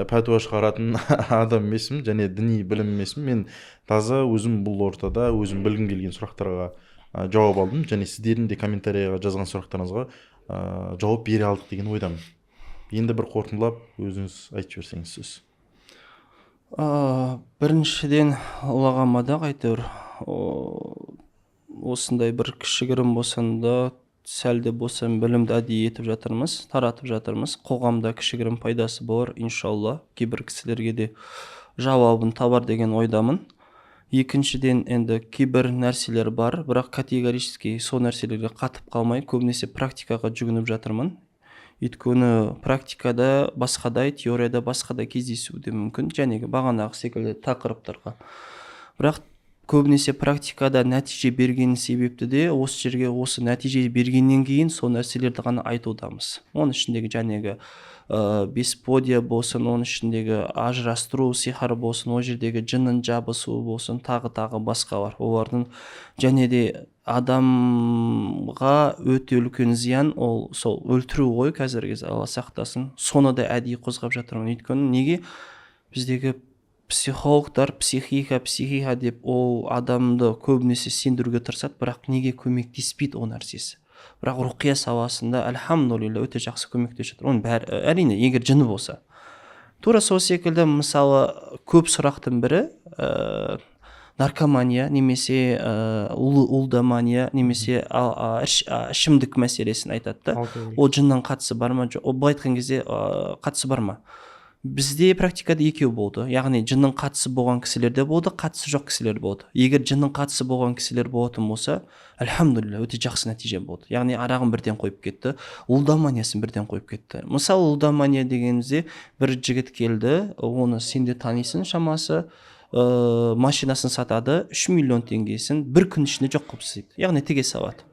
S2: пәтуа шығаратын адам емеспін, және діни білім емеспін. Мен таза өзім бұл ортада өзім білгім келген сұрақтарға жауап алдым, және сіздердің де комментарияға жазған сұрақтарыңызға жауап бере алдық деген ойдамын. Енді бір қорытындылап өзіңіз айтып жіберсеңіз сөз.
S1: Біріншіден ұлағамада қайтыр осындай бір кішігірім болсын да сәл де болса білімді әдейі етіп жатырмыз, таратып жатырмыз. Қоғамда кішігірім пайдасы болар, иншалла. Кейбір кісілерге де жауабын табар деген ойдамын. Екіншіден, енді кейбір нәрселер бар, бірақ категорически сол нәрселерге қатып қалмай, көбінесе практикаға жүгініп жатырмын. Өйткені практикада басқадай, теорияда басқадай кездесуі де мүмкін, жәнегі бағанағы секілді тақырыптарға. Бірақ көбінесе практикада нәтиже берген себепті де осы жерге осы нәтиже бергеннен кейін сол нәрселерді ғана айтудамыз. Оның ішіндегі жәнегі бесподия болсын, оның ішіндегі ажырастыру сихар болсын, ол жердегі жынның жабысуы болсын, тағы басқалар. Олардың және де адамға өте үлкен зиян, ол сол өлтіру ғой қазіргі кезде, Алла сақтасын. Соны да әдейі қозғап жатырмын. Өйткені неге біздегі психологтар психика деп ол адамды көбінесе сендіруге тырысады, бірақ неге көмектеспейді ол нәрсесі. Бірақ рухия саласында альхамдулилля өте жақсы көмектесіп жатыр. Оның бәрі әрине егер жыны болса. Тура сол секілді мысалы көп сұрақтың бірі наркомания немесе улдамания немесе ішімдік мәселесін айтады. Ол жыннан қатысы бар ма? Былай айтқан кезде қатысы бар ма? Бізде практикада екеу болды. Яғни жынның қатысы болған кісілер де болды, қатысы жоқ кісілер болды. Егер жынның қатысы болған кісілер болатын болса, альхамдулилля өте жақсы нәтиже болды. Яғни арағын бірден қойып кетті, улдаманиясын бірден қойып кетті. Мысалы улдамания дегенімізде бір жігіт келді, оны сен де танисың шамасы, машинасын сатады, 3 миллион теңгесін бір күн ішінде жоқ қылып тастайды. Яғни тіге салады.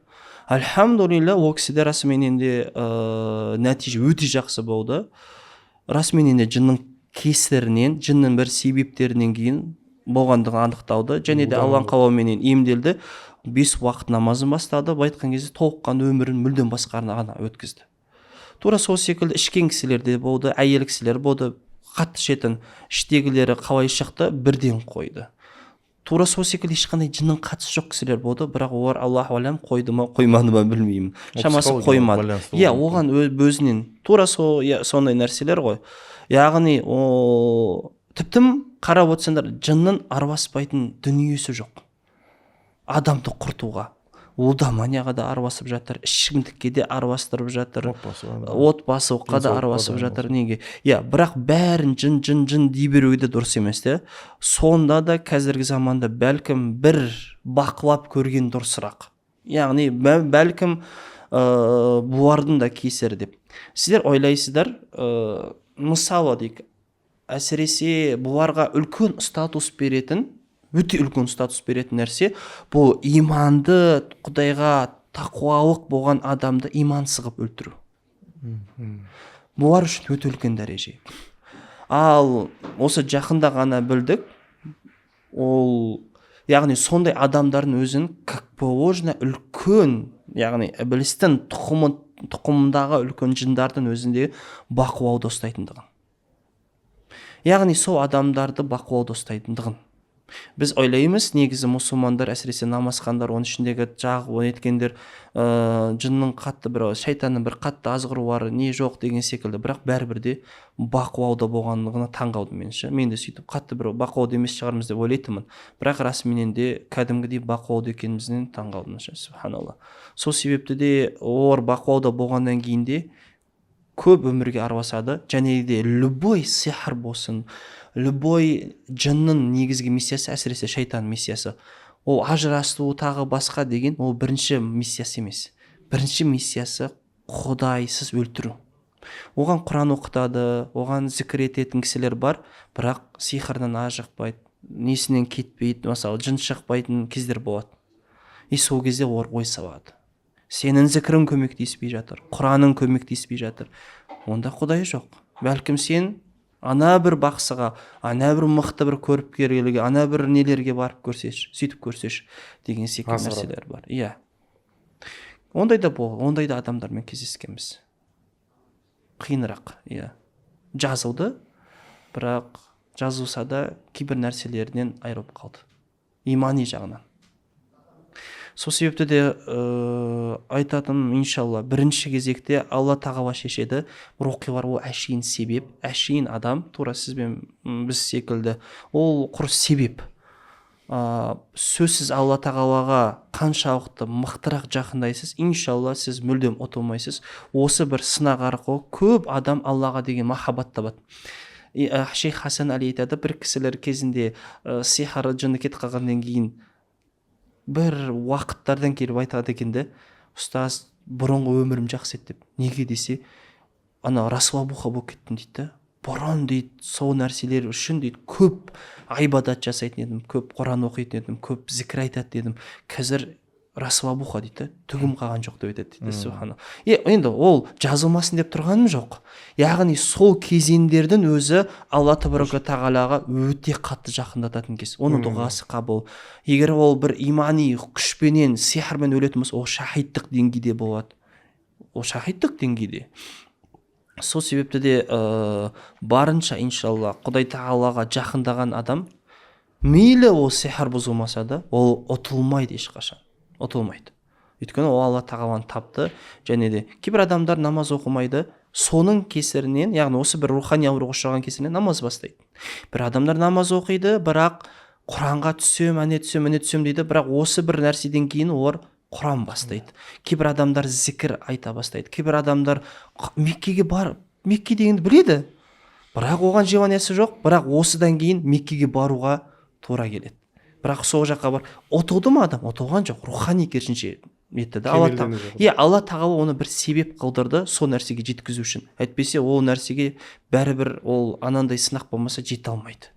S1: Альхамдулилля ол кісіде расыменен де нәтиже өте жақсы болды. Расыменен де жынның кесірінен, жынның бір себептерінен кейін болғандығы анықталды, және де Алланың қалауыменен емделді. 5 уақыт намазын бастады, айтқан кезде толыққан өмірін мүлдем басқарына ғана өткізді. Тура сол секілді ішкен кісілер де болды, әйел кісілер болды, қатты ішетін, іштегілері қалай шықты, бірден қойды. Тура сол секілді ешқандай жынның қатысы жоқ кісілер болды, бірақ олар Аллаху алям қойды ма, қоймады ма білмеймін. Шамасы қоймады. Оған өзінен тура сондай нәрселер ғой. Яғни тіптім қарап отырсаңдар, жынның араласпайтын дүниесі жоқ. Адамды құртуға, улдаманияға да араласып жатыр, ішімдікке де араластырып жатыр, отбасылыққа да араласып жатыр. Неге? Бірақ бәрін жын дей беруге де дұрыс емес те. Сонда да қазіргі заманда бәлкім бір бақылап көрген дұрысырақ. Яғни бәлкім бұлардың да кесірі деп. Сіздер ойлайсыздар, мысалы дейік, әсіресе бұларға үлкен статус беретін, өте үлкен статус беретін нәрсе, бұл иманды, Құдайға тақуалық болған адамды имансығып өлтіру. Бұлар үшін өте үлкен дәреже. Ал осы жақында ғана білдік, яғни сондай адамдардың өзін как положено үлкен, яғни іблістің тұқымындағы үлкен жындардың өзінде бақылауда ұстайтындығын. Яғни сол адамдарды бақылауда ұстайтындығын. Біз ойлаймыз, негізі мұсылмандар, әсіресе намазхандар, оның ішіндегі жағы еткендер, жынның қатты шайтанның бір қатты азғырулары не жоқ деген секілді, бірақ бәрібір де бақылауда болғандығына таңғалдым меніңше. Мен де сөйтіп қатты бақылауда емес шығармыз деп ойлайтынмын, бірақ расыменен де кәдімгідей бақылауда екенімізден таңғалдым. Субханалла. Сол себепті де олар бақылауда болғаннан кейін де көп өмірге араласады, және де любой сихар болсын, любой жынның негізгі миссиясы, әсіресе шайтан миссиясы, ол ажырастыру тағы басқа деген, ол бірінші миссиясы емес. Бірінші миссиясы Құдайсыз өлтіру. Оған Құран оқытады, оған зікір ететін кісілер бар, бірақ сихардан ажықпайды, несінен кетпейді, мысалы жын шықпайтын кездер болады. Сол кезде олар ой салады. Сенің зікірің көмектеспей жатыр, Құраның көмектеспей жатыр. Онда Құдай жоқ. бәлкім сен ана бір бақсыға, ана бір мықты бір көріпкелге, ана бір нелерге барып көрсеш, сөйтіп көрсеш деген секілді нәрселер бар. Иә. Ондай да адамдармен кездескенбіз. Қиынырақ, иә. Жазылды, бірақ жазылса да кейбір нәрселерінен айырылып қалды. Имани жағынан. Сол себепті де айтатыным, иншалла, бірінші кезекте Алла тағала шешеді. Бір оқиғалар ол әшейін себеп, әшейін адам, тура сіз бен біз секілді, ол құр себеп. Сөзсіз Алла тағалаға қаншалықты мықтырақ жақындайсыз, иншалла сіз мүлдем ұтылмайсыз. Осы бір сынақ арқылы көп адам Аллаға деген махаббат табады. Шейх Хасан Али айтады, бір кісілер кезінде сихары жыны кетіп қалғаннан кейін бір уақыттардан келіп айтады екенді, ұстаз, бұрынғы өмірім жақсы еді деп. Неге десе, ана расслабуха болып кеттім дейді. Бұрын дейді, сол нәрселер үшін дейді, көп айбадат жасайтын едім, көп Құран оқитын едім, көп зікір айтатын едім. Қазір расслабуха дейді, түгім қалған жоқ деп айтады дейді. Субхана. Енді ол жазылмасын деп тұрғаным жоқ. Яғни сол кезеңдердің өзі Алла тәбарaka тағалаға өте қатты жақындататын кез. Оның дұғасы қабыл. Егер ол бір имани күшпенен, сихырмен өлетін болса, ол шахидтік деңгейде болады. Ол шахидтік деңгейде. Сол себепті де барынша иншалла Құдай тағалаға жақындаған адам, мейлі ол сихыр бұзылмаса да, ол ұтылмайды ешқашан. Ұтылмайды. Өйткені ол Алла тағаланы тапты, және де кейбір адамдар намаз оқымайды, соның кесірінен, яғни осы бір рухани ауруға ұшыраған кесірінен намаз бастайды. Бір адамдар намаз оқиды, бірақ Құранға түсем, әне түсем дейді, бірақ осы бір нәрседен кейін олар Құран бастайды. Кейбір адамдар зікір айта бастайды. Кейбір адамдар Меккеге барып, Мекке дегенді біледі, бірақ оған желаниясы жоқ, бірақ осыдан кейін Меккеге баруға тура келеді. Бірақ сол жаққа бар. Ұтылды ма адам? Ұтылған жоқ. Рухани керісінше нетті. Алла тағала оны бір себеп қылдырды сол нәрсеге жеткізу үшін. Әйтпесе ол нәрсеге бәрібір ол анандай сынақ болмаса жете алмайды.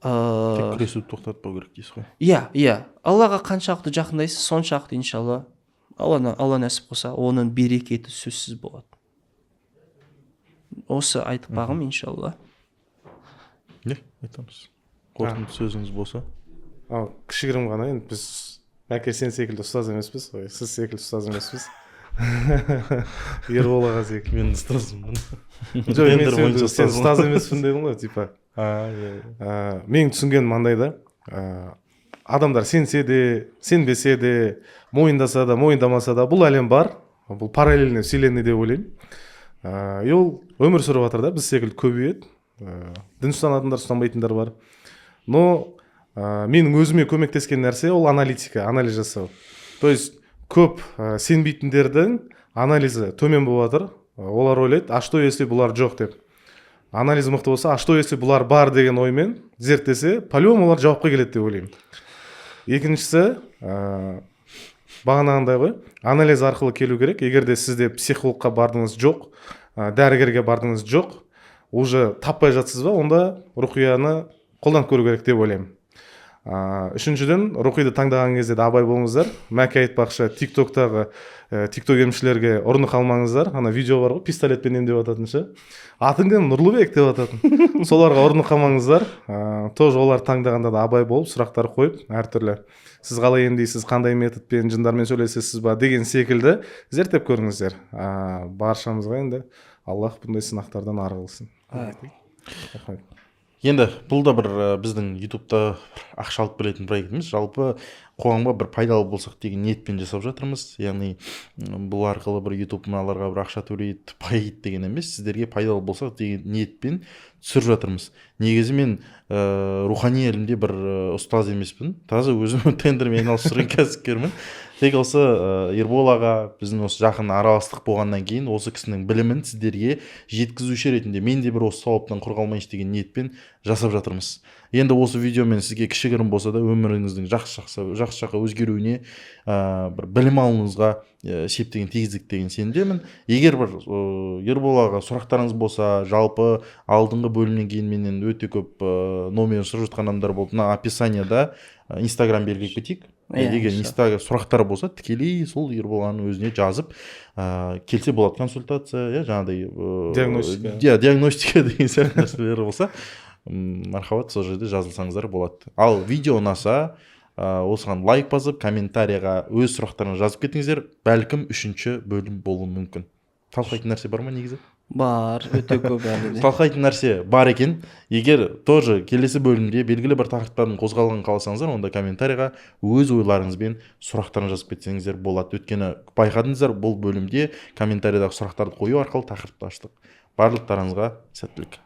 S2: Тек күресуді тоқтатпау керек дейсіз ғой.
S1: Иә. Аллаға қаншалықты жақындайсыз, соншалықты иншалла Алла нәсіп қылса, оның берекеті сөзсіз болады. Осы айтып бағым иншалла.
S2: Не, айтамыз. Қорытынды сөзіңіз болса.
S3: Кішігірім ғана, енді біз Мәке сен секілді ұстаз емеспіз, сіз секілді ұстаз емеспіз. Ербол аға секілді.
S2: Мен ұстазымын.
S3: Жоқ, мен сен ұстаз емеспін дедің ғой, типа. Мен түсінген маңдайда, адамдар сенсе де, сенбесе де, мойындаса да, мойындамаса да, бұл әлем бар, бұл параллельный вселенная деп ойлаймын. Ол өмір сүріп жатыр да, біз секілді көбейеді. Дін ұстанатындар, ұстанбайтындар бар. Но менің өзіме көмектескен нәрсе ол аналитика, анализ жасау. То есть көп сенбейтіндердің анализі төмен болып жатыр. Олар ойлайды, а что если бұлар жоқ деп. Анализ мықты болса, а что если бұлар бар деген оймен зерттесе, по-любому олар жауапқа келеді деп ойлаймын. Екіншісі, бағанағындай ғой, анализ арқылы келу керек. Егер де сізде психологқа бардыңыз жоқ, дәрігерге бардыңыз жоқ, уже таппай жатсыз ба, онда рухияны қолданып көру керек деп ойлаймын. Үшіншіден, рухиды таңдаған кезде де абай болыңыздар. Мәке айтпақшы, тиктоктағы тикток емшілерге ұрыны қалмаңыздар. Ана видео бар ғой, пистолетпен емдеп ататыншы. Атың кім? Нұрлыбек деп ататын. Соларға ұрыны қалмаңыздар. Тоже олар таңдағанда да абай болып, сұрақтар қойып, әртүрлі. Сіз қалай емдейсіз, қандай методпен, жындармен сөйлесесіз ба деген секілді зерттеп көріңіздер. Баршамызға енді Аллах бұндай сынақтардан ары қылсын.
S2: Енді бұл да бір біздің ютубта ақша алып келетін проект емес, жалпы қоғамға бір пайдалы болсақ деген ниетпен жасап жатырмыз. Яғни бұл арқылы бір ютуб мыналарға бір ақша төлейді, байиды деген емес, сіздерге пайдалы болсақ деген ниетпен түсіріп жатырмыз. Негізі мен рухани әлемде бір ұстаз емеспін, таза өзім тендермен айналысып жүрген кәсіпкермін. Тек осы Ербол аға біздің осы жақын араластық болғаннан кейін осы кісінің білімін сіздерге жеткізуші ретінде мен де бір осы сауаптан құр қалмайыншы деген ниетпен жасап жатырмыз. Енді осы видеомен сізге кішігірім болса да өміріңіздің жақсы жаққа өзгеруіне бір білім алуыңызға септігін тигіздік деген сенімдемін. Егер бір Ербол аға сұрақтарыңыз болса, жалпы алдыңғы бөлімнен кейін менен өте көп номерін сұрап жатқан адамдар болды. Мына описанияда Инстаграм белгілеп кетейік. Егер сұрақтар болса тікелей сол Ерболғанның өзіне жазып келсе болады консультация, жаңағыдай диагностика деген сияқты нәрселер болса, мархабат, сол жерде жазылсаңыздар болады. Ал видео ұнаса, осыған лайк басып, комментарияға өз сұрақтарыңызды жазып кетіңіздер, бәлкім 3-ші бөлім болуы мүмкін. Талқылайтын нәрсе бар ма негізі?
S1: Бар, өте көп әлі де.
S2: Талқылайтын нәрсе бар екен. Егер тоже келесі бөлімде белгілі бір тақырыптардың қозғалғанын қаласаңыздар, онда комментарияға өз ойларыңызбен сұрақтарын жазып кетсеңіздер болады. Өйткені байқадыңыздар, бұл бөлімде комментариядағы сұрақтарды қою арқылы тақырыпты аштық. Барлықтарыңызға сәттілік.